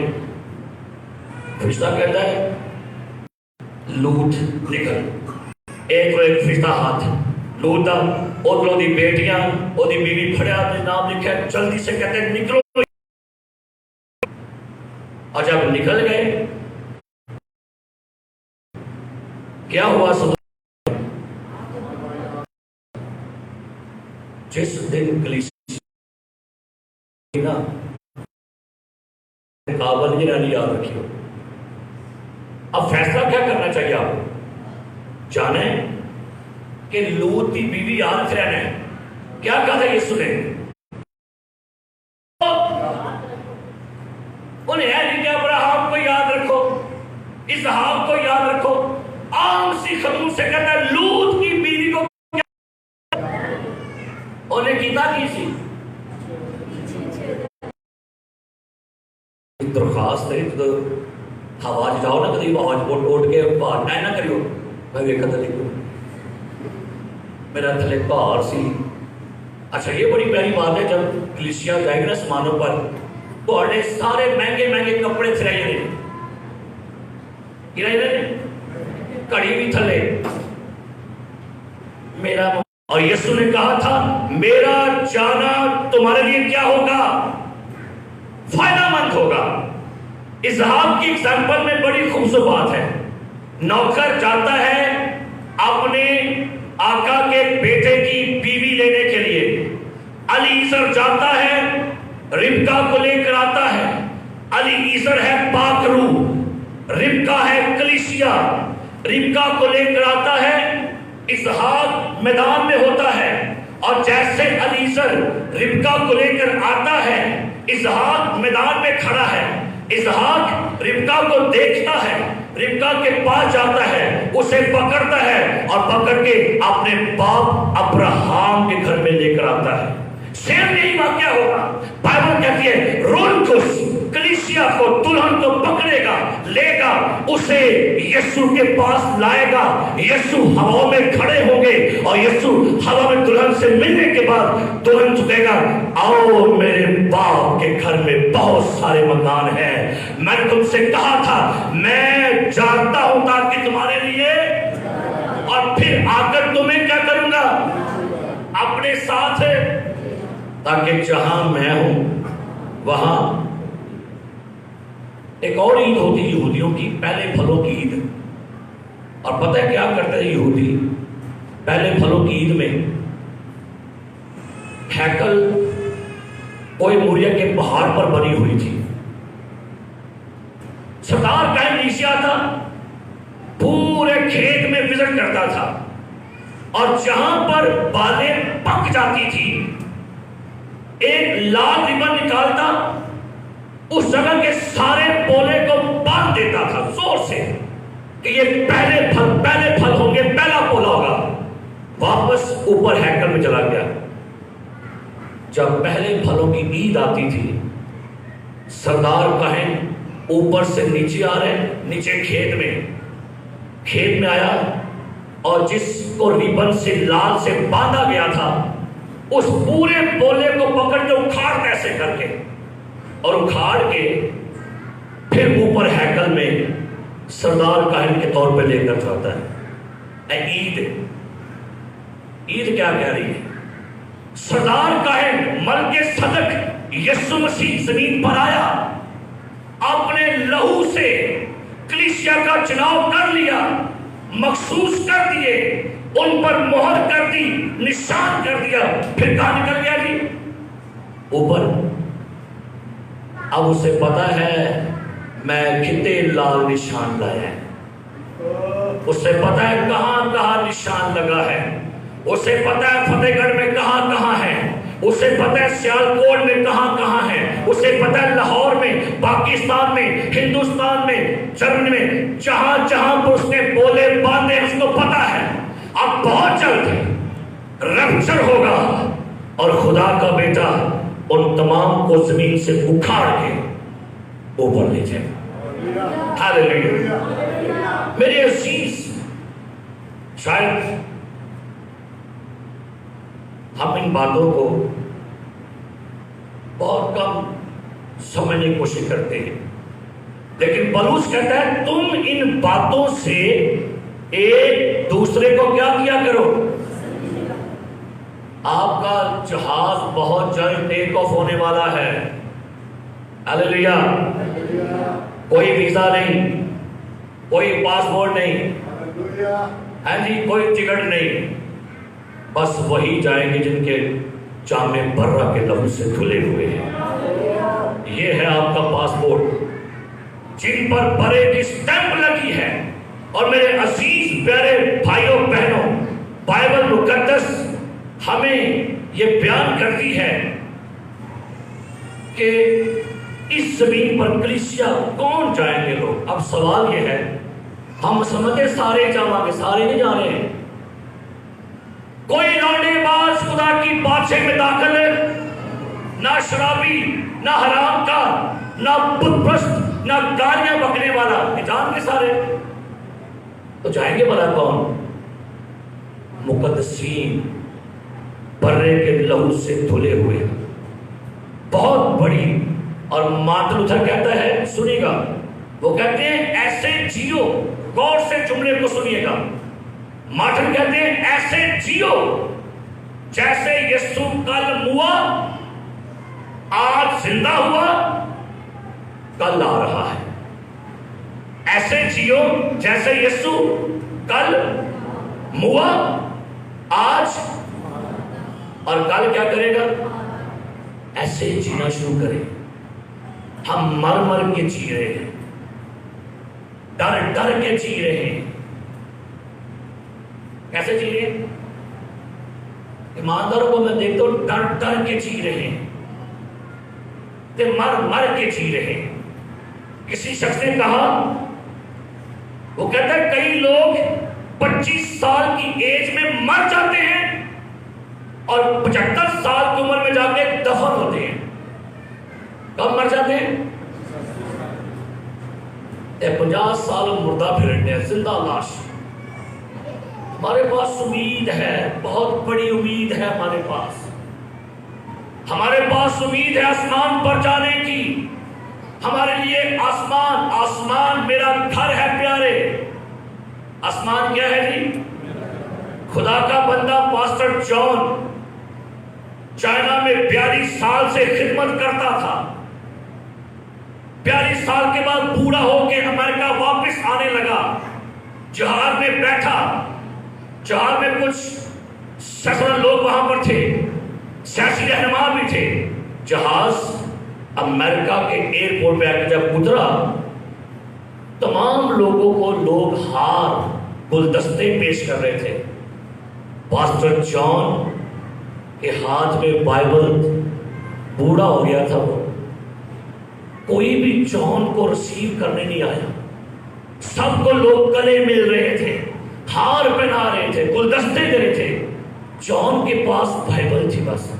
فرشتہ کہتا ہے لوط نکل، ایک فرشتہ ہاتھ لوط دا ادھروں دی بیٹیاں او دی بیوی پھڑیا تے نام لکھا ہے، جلدی سے کہتے ہیں نکلو۔ اور جب نکل گئے کیا ہوا؟ جس دن کلیسیا قابل یہ یاد رکھیو۔ اب فیصلہ کیا کرنا چاہیے آپ کو؟ جانیں کہ لوط کی بیوی یاد رہنا ہے، کیا کہا تھا یسوع نے؟ انہیں ہے کہ ابراہیم کو یاد رکھو، اسحاق کو یاد رکھو، عام سی خاتون سے کہتا ہے لوط کی بیوی کو انہیں کیتا کی سی درخواست ہے تو ہوا جاؤ نا کدی آواز اٹھ کے باہر نہ کریو، میں ویکھا تھا دیکھو میرا تھلے بہار سی۔ اچھا یہ بڑی پیاری بات ہے، جب کلیسیا جائے گی نا سمانوں پر تو سارے مہنگے مہنگے کپڑے سلائی رہے کڑی بھی تھلے میرا، اور یسوع نے کہا تھا میرا جانا تمہارے لیے کیا ہوگا؟ فائدہ مند ہوگا۔ اسحاق کی ایگزامپل میں بڑی خوبصورت بات ہے، نوکر جاتا ہے اپنے آقا کے بیٹے کی بیوی لینے کے لیے، علی عیسر جاتا ہے ربکا کو لے کر آتا ہے، علی عیسر ہے پاک روح، ربکا ہے کلیسیا، ربکا کو لے کر آتا ہے، اسحاق میدان میں ہوتا ہے، اور جیسے علی عیسر ربکا کو لے کر آتا ہے اسحاق میدان میں کھڑا ہے، اسحاق ربکا کو دیکھتا ہے، ربکا کے پاس جاتا ہے، اسے پکڑتا ہے اور پکڑ کے اپنے باپ ابراہم کے گھر میں لے کر آتا ہے۔ سیم یہی واقعہ ہوگا، بائبل کہتی ہے رولکس کلیسیا کو دلہن کو پکڑے گا، لے گا، اسے یسوع کے پاس لائے گا، یسوع ہوا میں کھڑے ہوں گے اور یسوع ہوا میں دلہن سے ملنے کے بعد دلہن چکے گا، آؤ میرے باپ کے گھر میں بہت سارے مکان ہیں، میں نے تم سے کہا تھا میں جانتا ہوں تاکہ تمہارے لیے، اور پھر آ کر تمہیں کیا کروں گا؟ اپنے ساتھ تاکہ جہاں میں ہوں وہاں ایک اور عید ہوتی ہے یہودیوں کی، پہلے پھلوں کی عید. اور پتہ ہے کیا کرتے ہیں یہودی پہلے پھلوں کی عید میں؟ ہیکل کوئی موریا کے پہاڑ پر بنی ہوئی تھی. سردار کلیسیا تھا، پورے کھیت میں وزٹ کرتا تھا، اور جہاں پر بالیں پک جاتی تھی ایک لال ربن نکالتا، اس جگہ کے سارے پولے کو باندھ دیتا تھا زور سے کہ یہ پہلے پھل ہوں گے، پہلا پولا ہوگا. واپس اوپر ہیکل میں چلا گیا. جب پہلے پھلوں کی عید آتی تھی، سردار کہیں اوپر سے نیچے آ رہے، نیچے کھیت میں آیا، اور جس کو ریبن سے لال سے باندھا گیا تھا اس پورے پولے کو پکڑ کے اکھاڑ ایسے کر کے، اور اکھاڑ کے پھر اوپر ہیکل میں سردار کاہن کے طور پہ لے کر جاتا ہے. عید کیا کہہ رہی ہے؟ سردار کاہن ملک صدق یسوع مسیح زمین پر آیا، اپنے لہو سے کلیسیا کا چناؤ کر لیا، مخصوص کر دیے، ان پر مہر کر دی، نشان کر دیا، پھر کہاں نکل گیا جی؟ اوپر. اب اسے پتا ہے میں کتنے لال نشان لایا ہے، اسے پتا ہے کہاں کہاں نشان لگا ہے، اسے پتا ہے فتح گڑھ میں کہاں کہاں ہے، اسے پتا ہے سیالکوٹ میں کہاں کہاں ہے، اسے پتا ہے لاہور میں، پاکستان میں، ہندوستان میں، جرمنی میں، جہاں جہاں پر اس نے بولے باندھے اس کو پتا ہے. اب بہت جلد رپچر ہوگا اور خدا کا بیٹا ان تمام کو زمین سے اکھاڑ کے اوپر لے جائے. ہاللیلویا. میرے عزیز، شاید ہم ان باتوں کو بہت کم سمجھنے کی کوشش کرتے ہیں، لیکن پولس کہتا ہے تم ان باتوں سے ایک دوسرے کو کیا کیا کرو. آپ کا جہاز بہت جلد ٹیک آف ہونے والا ہے. ہاللیلویا. کوئی ویزا نہیں، کوئی پاسپورٹ نہیں، ہاں جی، کوئی ٹکٹ نہیں، بس وہی جائیں گے جن کے جامع برہ کے لہو سے دھلے ہوئے ہیں. یہ ہے آپ کا پاسپورٹ جن پر برے کی سٹیمپ لگی ہے. اور میرے عزیز پیارے بھائیوں بہنوں، بائبل مقدس ہمیں یہ بیان کرتی ہے کہ اس زمین پر کلیسیا کون جائیں گے لوگ. اب سوال یہ ہے، ہم سمجھتے سارے جاؤں گے، سارے نہیں جا رہے ہیں. کوئی لوٹے باز خدا کی بادشاہی میں داخل ہے؟ نہ شرابی، نہ حرام کا، نہ بت پرست، نہ گالیاں بکنے والا. یہ جان کے سارے تو جائیں گے بھلا کون؟ مقدسین، برے کے لہو سے دھلے ہوئے. بہت بڑی. اور مارٹن لوتھر کہتا ہے، سنیے گا، وہ کہتے ہیں ایسے جیو. غور سے جملے کو سنیے گا. مارٹن کہتے ہیں ایسے جیو جیسے یسوع کل ہوا، آج زندہ ہوا، کل آ رہا ہے. ایسے جیو جیسے یسوع کل ہوا، آج، اور کل کیا کرے گا؟ ایسے جینا شروع کریں. ہم مر مر کے جی رہے ہیں، ڈر ڈر کے جی رہے ہیں. کیسے جی رہے ہیں؟ ایمانداروں کو میں دیکھتا ہوں ڈر ڈر کے جی رہے ہیں، مر مر کے جی رہے ہیں. کسی شخص نے کہا، وہ کہتا ہے کئی لوگ 25 سال کی ایج میں مر جاتے ہیں اور 75 سال کی عمر میں جا کے دفن ہوتے ہیں. کب مر جاتے ہیں؟ 50 سال مردہ پھرتے ہیں، زندہ لاش. ہمارے پاس امید ہے، بہت بڑی امید ہے ہمارے پاس. ہمارے پاس امید ہے آسمان پر جانے کی. ہمارے لیے آسمان، آسمان میرا گھر ہے پیارے. آسمان کیا ہے جی؟ خدا کا بندہ پاسٹر جان چائنا میں 42 سال سے خدمت کرتا تھا. 42 سال کے بعد بوڑھا ہو کے امریکہ واپس آنے لگا. جہاز میں بیٹھا. جہاز میں کچھ 70 لوگ وہاں پر تھے, سیاسی رہنما بھی تھے. جہاز امریکہ کے ایئرپورٹ پہ آ کے جب اترا, تمام لوگوں کو لوگ ہار گلدستے پیش کر رہے تھے. پاسٹر جان کے ہاتھ میں بائبل, بوڑھا ہو گیا تھا وہ, کوئی بھی جان کو ریسیو کرنے نہیں آیا. سب کو لوگ گلے مل رہے تھے, ہار پہنا رہے تھے, گلدستے دے رہے تھے. جان کے پاس بائبل تھی بس.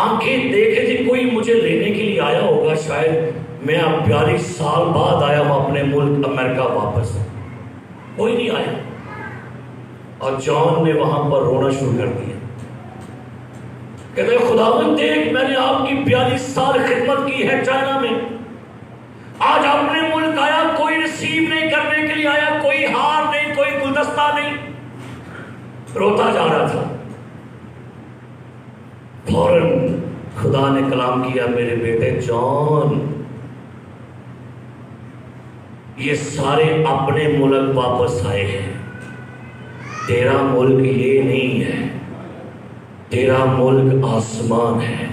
آنکھیں دیکھے تھے کوئی مجھے لینے کے لیے آیا ہوگا, شاید میں اب 42 سال بعد آیا ہوں اپنے ملک امریکہ واپس. کوئی نہیں آیا. اور جان نے وہاں پر رونا شروع کر دیا. کہتے ہیں خداوند دیکھ, میں نے آپ کی 42 سال خدمت کی ہے چائنا میں, آج اپنے ملک آیا, کوئی ریسیو نہیں کرنے کے لیے آیا, کوئی ہار نہیں, کوئی گلدستہ نہیں. روتا جا رہا تھا. فوراً خدا نے کلام کیا, میرے بیٹے جان, یہ سارے اپنے ملک واپس آئے ہیں, تیرا ملک یہ نہیں ہے, تیرا ملک آسمان ہے.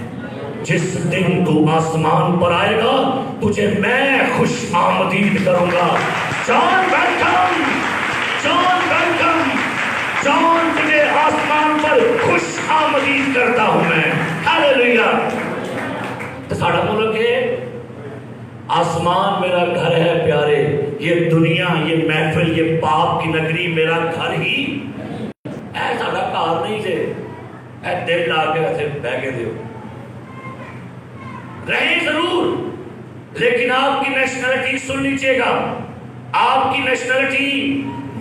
جس دن تو آسمان پر آئے گا تجھے میں خوش آمدید کروں گا. جان ویلکم, جان ویلکم, جان تجھے آسمان پر خوش آمدید کرتا ہوں میں. ہاللیلویا. تو ساڑھا ملک ہے, آسمان میرا گھر ہے پیارے. یہ دنیا, یہ محفل, یہ پاپ کی نگری میرا گھر ہی اے ساڑھا کار نہیں تھے, اے دل لا کے ایسے بہ کے دیو رہیں ضرور, لیکن آپ کی نیشنلٹی سن لیجیے گا, آپ کی نیشنلٹی,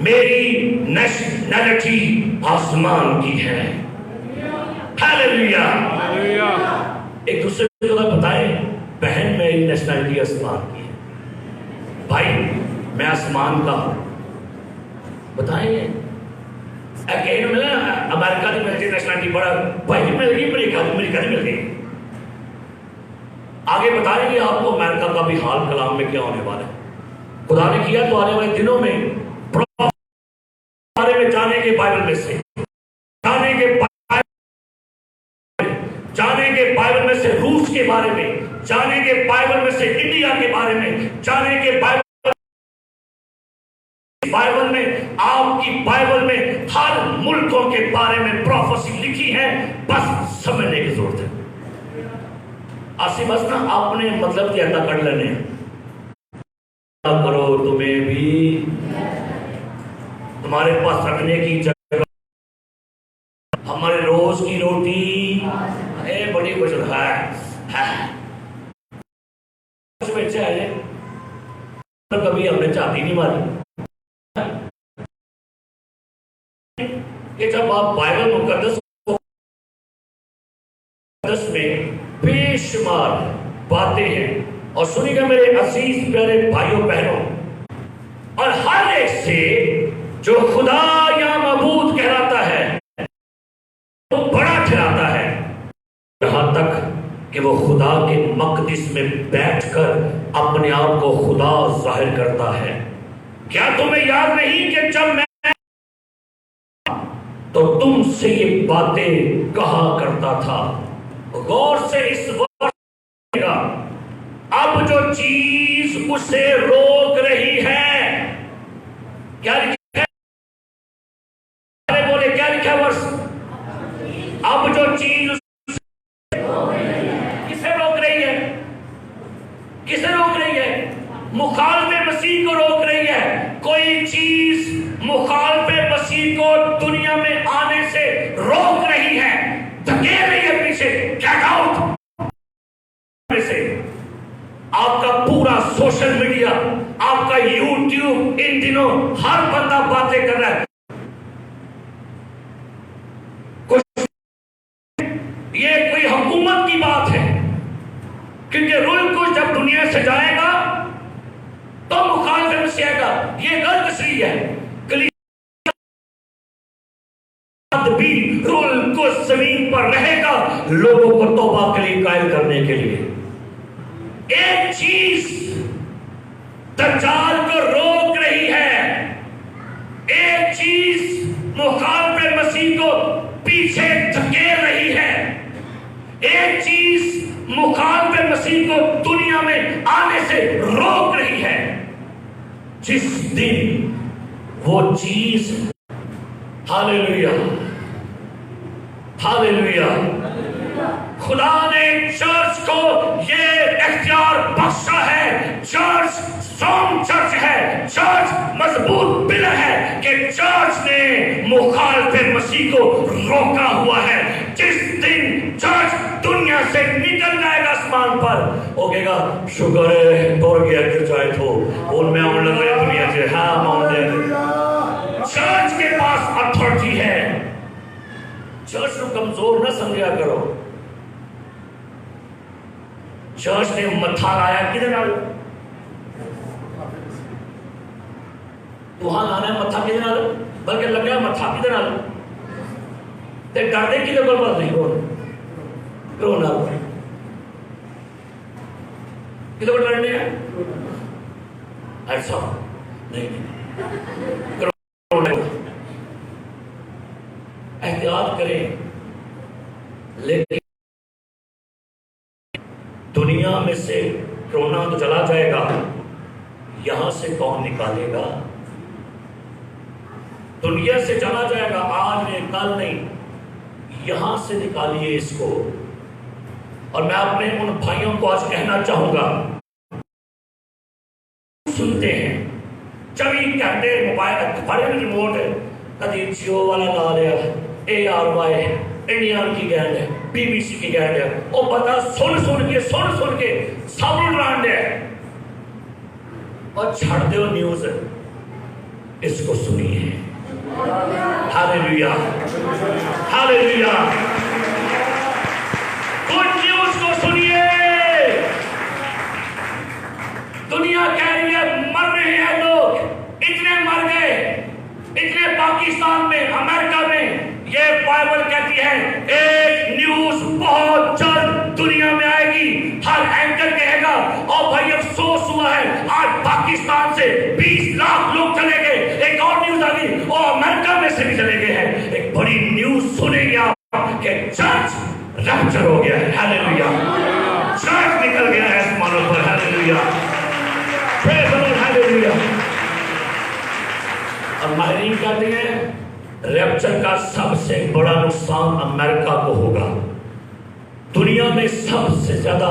میری نیشنلٹی آسمان کی ہے. ہاللیلویا. ایک دوسرے کو بتائیں, بہن میری نیشنلٹی آسمان کی ہے, بھائی میں آسمان کا ہوں. بتائیں کہیں ملا امریکہ کی ملتی نیشنلٹی, بڑا بھائی مل گئی, امریکہ نہیں مل گئی. آگے بتائیں گے آپ کو امریکہ کا بھی حال کلام میں کیا ہونے والا ہے. خدا نے کیا تو آنے والے دنوں میں بارے میں جانے کے, بائبل میں سے جانے کے بائبل میں سے روس کے بارے میں جانے کے, بائبل میں سے انڈیا کے بارے میں جانے کے, بائبل میں, آپ کی بائبل میں ہر ملکوں کے بارے میں پروفیسی لکھی ہے, بس سمجھنے کی ضرورت ہے. آسی بس نا اپنے مطلب کی ادا کر لینے کرو, تمہیں بھی تمہارے پاس رکھنے کی جگہ, ہمارے روز کی روٹی بڑی کچھ ہے. کبھی ہم نے چاہتی نہیں ماری کہ جب آپ بائبل مقدس میں بے شمار باتیں ہیں, اور سنی گا میرے عزیز پیارے بھائیوں بہنوں, اور ہر ایک سے جو خدا یا معبود کہلاتا ہے وہ بڑا ٹھہراتا ہے, یہاں تک کہ وہ خدا کے مقدس میں بیٹھ کر اپنے آپ کو خدا ظاہر کرتا ہے. کیا تمہیں یاد نہیں کہ جب میں تو تم سے یہ باتیں کہا کرتا تھا. غور سے اس وقت اب جو چیز اسے روک رہی ہے, کیا لکھا ہے؟ بولے کیا لکھا ہے ورس؟ اب جو چیز کسے روک رہی ہے؟ کسے روک رہی ہے؟ مخالف مسیح کو روک رہی ہے. کوئی چیز مخالف مسیح کو دنیا میں آنے سے روک رہی ہے, دھکیل رہی ہے پیچھے. Get out. آپ کا پورا سوشل میڈیا, آپ کا یوٹیوب ان دنوں ہر بندہ باتیں کر رہا ہے. یہ کوئی حکومت کی بات ہے, کیونکہ روح کو جب دنیا سے جائے گا تو مخالف مسیح آئے گا. یہ غلط تشریح ہے. بھی روح کو زمین پر رہے گا لوگوں کو توبہ کے لیے قائل کرنے کے لیے. ایک چیز دجال کو روک رہی ہے, ایک چیز مخالف مسیح کو پیچھے دھکیل رہی ہے, ایک چیز مخالف مسیح کو دنیا میں آنے سے روک رہی ہے. جس دن وہ چیز, ہاللیلویا ہاللیلویا, خدا نے چرچ کو یہ اختیار بخشا ہے. چرچ اسٹرانگ چرچ ہے, چرچ مضبوط پلر ہے کہ چرچ نے مخالف مسیح کو روکا ہوا ہے. جس دن چرچ دنیا سے نکل جائے گا آسمان پر, وہ کہے گا شکر ہے توڑ گیا گر جائے تو ان میں ہم لگ رہے دنیا سے. ہاں ماؤنٹین چرچ کے پاس اتھارٹی ہے. چرچ کو کمزور نہ سمجھا کرو. چرچ نے متھا لایا کدھر نال, وہاں لانا ہے متھا کدھر نال, بلکہ لگا متھا کدھر نال تے ڈردے کدھر پر بات نہیں ہو کرونا کدھر پر ڈرنے ہیں ایسا نہیں. احتیاط کریں, لیکن دنیا میں سے کرونا تو چلا جائے گا, یہاں سے کون نکالے گا؟ دنیا سے چلا جائے گا, آج نہیں کل نہیں, یہاں سے نکالیے اس کو. اور میں اپنے ان بھائیوں کو آج کہنا چاہوں گا, سنتے ہیں 24 گھنٹے موبائل بڑے ریموٹ ہے, کدی جیو والا لا لیا, ARY انڈیا کی گینڈ ہے, BBC کی گینڈ ہے, وہ پتا سن کے سب ڈرانڈ ہے, اور چھڑ دیو نیوز اس کو سنیے. ہاللیلویا ہاللیلویا, گڈ نیوز کو سنیے. دنیا کہہ رہی ہے مر رہے ہیں لوگ, اتنے مر گئے, اتنے پاکستان میں, امریکہ میں. یہ بائبل کہتی ہے ایک نیوز بہت جلد دنیا میں آئے گی. ہر اینکر کہے گا اور بھائی افسوس ہوا ہے آج پاکستان سے 20 لاکھ لوگ چلے گئے. ایک اور نیوز آ گئی اور امریکہ میں سے بھی چلے گئے ہیں. ایک بڑی نیوز سنیں گے آپ کہ چرچ ریپچر ہو گیا ہے. ہاللیلویا, چرچ نکل گیا ہے آسمانوں پر. ہاللیلویا پریز دی لارڈ. ہاللیلویا. اور ماہرین کہتے ہیں ریپچر کا سب سے بڑا نقصان امریکہ کو ہوگا. دنیا میں سب سے زیادہ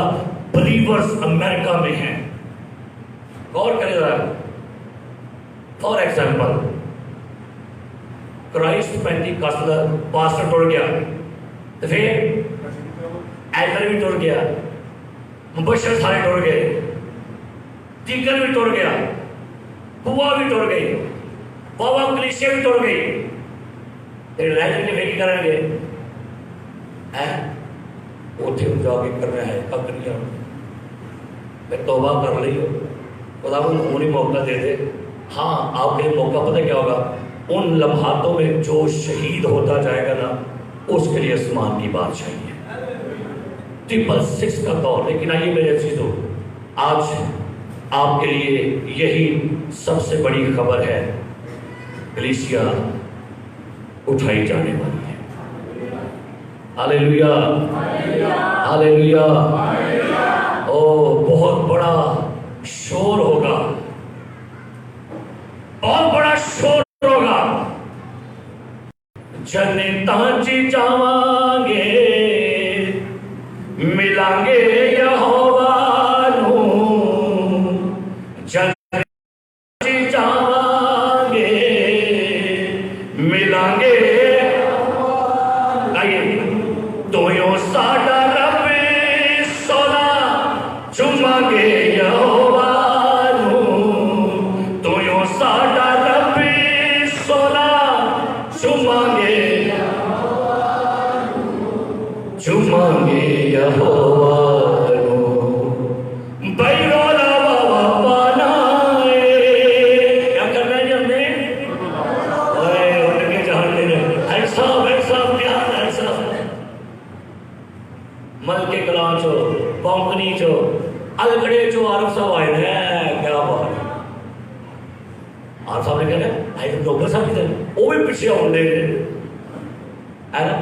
بلیورز امریکہ میں ہیں. غور کرے ذرا. فار ایگزامپل کرائسٹ پینٹیکاسٹل پاسٹر ٹوٹ گیا, تو پھر ایلڈر بھی ٹوٹ گیا, مبشر سارے ٹوٹ گئے, ڈیکن بھی ٹوٹ گیا, بوا بھی ٹوٹ گئی, بابا کلیسیا بھی ٹوٹ گئی. رہ کے پھر کی کریں گے اوٹھے جا کے کرنا ہے کب نہیں کرنا. میں توبہ کر لی ہو, خدا انہوں نے موقع دے دے. ہاں آپ کے موقع پتہ کیا ہوگا, ان لمحاتوں میں جو شہید ہوتا جائے گا نا, اس کے لیے آسمان کی بادشاہی ہے. 666 کا دور. لیکن آئیے میرے عزیزو, آج آپ کے لیے یہی سب سے بڑی خبر ہے, کلیسیا اٹھائی جانے والی ہے. ہاللیلویا ہاللیلویا. او بہت بڑا شور ہوگا, بہت بڑا شور ہوگا. جنتاں چ جاواں گے, ملیں گے یہوہ نوں. جنتاں چ جاواں گے, ملیں گے. تویوں ساڈا رب سونا چوماں گے یہوہ نوں. تویوں ساڈا رب سونا چوماں گے, چوماں گے یہوہ نوں. بھائی رولا بابا پانا ہے, کیا کرنا ہے جی ہم نے؟ اٹھ کے جہاں دینا ایسا کیا ایسا ملکے کلاں چو کونکنی چو الگڑے چو عارف صاحب آئے ہیں کیا بات ہے عارف صاحب نے کہنا آئی تو ڈوگر صاحب کی وہ بھی پیچھے ہوندے ہے نا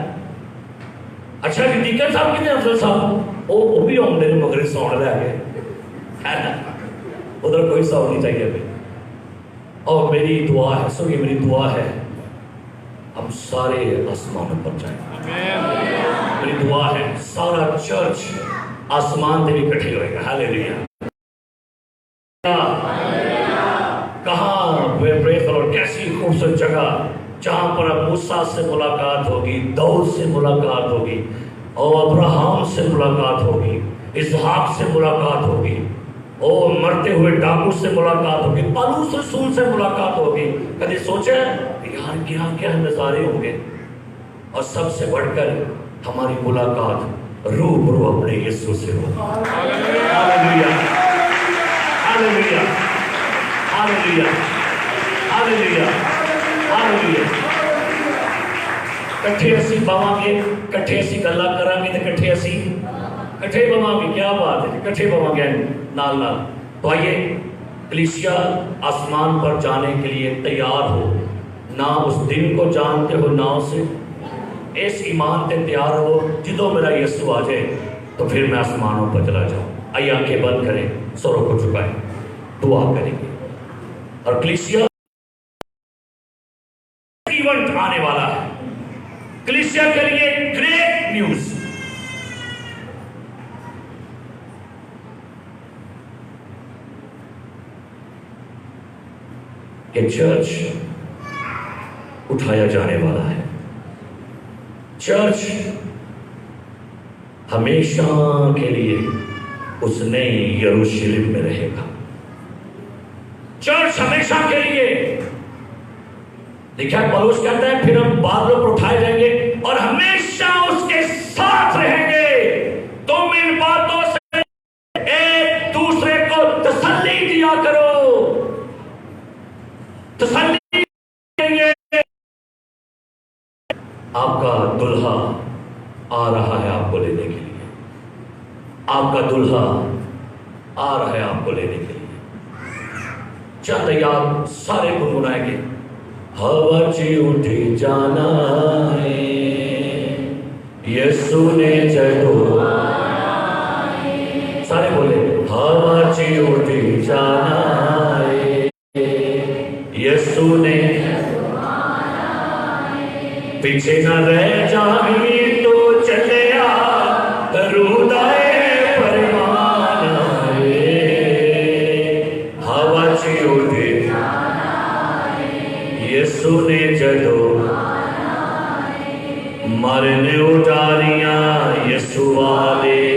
اچھا جی ڈیکن صاحب کتنے افضل صاحب وہ بھی ہوندے مگر ساؤنڈ لے کے ہے نا ادھر کوئی ساؤنڈ نہیں چاہیے ابھی اور میری دعا ہے سنیے میری دعا ہے ہم سارے آسمانوں پر جائیں میری دعا ہے سارا چرچ آسمان دے بھی کٹھے ہوئے گا ہاللیلویا کہاں پریز کرو کیسی خوبصورت جگہ جہاں پر موسیٰ سے ملاقات ہوگی داؤد سے ملاقات ہوگی اور ابراہیم سے ملاقات ہوگی اسحاق سے ملاقات ہوگی اور مرتے ہوئے ڈاکو سے ملاقات ہوگی پالوس رسول سے ملاقات ہوگی کبھی سوچا یار کیا کیا نظارے ہوں گے اور سب سے بڑھ کر ہماری ملاقات روبرو اپنے یسوع سے ہو ہاللیلویا ہاللیلویا ہاللیلویا ہاللیلویا ہاللیلویا کٹھے اسی باواں گے کٹھے اسی گلاں کراں گے تے کٹھے اسی کٹھے بواں گے کیا بات ہے کٹھے بواں گے نال نال تو آئیے کلیسیا آسمان پر جانے کے لیے تیار ہو نہ اس دن کو جانتے ہو نہ اسے اس ایمان تے تیار ہو جدوں میرا یسوع آ جائے تو پھر میں آسمانوں پر چلا جاؤں آئیے آنکھیں بند کریں سروں کو جھکائیں دعا کریں گے اور کلیسیا ایونٹ آنے والا ہے کلیسیا کے لیے گریٹ نیوز کہ چرچ اٹھایا جانے والا ہے چرچ ہمیشہ کے لیے اس نئی یروشلم میں رہے گا چرچ ہمیشہ کے لیے دیکھا پولس کہتا ہے پھر ہم بادلوں پر اٹھائے جائیں گے اور ہمیشہ اس کے ساتھ رہیں گے تم ان باتوں سے ایک دوسرے کو تسلی دیا کرو تسلی دیں گے آپ کا دلہا آ رہا ہے آپ کو لینے کے لیے آپ کا دلہا آ رہا ہے آپ کو لینے کے لیے چند یاد سارے گنگنائیں گے ہوا چی اٹھی جانا ہے یسوع نے جدو سارے بولے ہوا چی اٹھی جانا ہے یسوع نے پیچھے نہ رہ جاگی تو چلے آ رودائے پرمان ہوا چی اٹھی یسوع نے جدو مرنے اٹھاریاں یسوع والے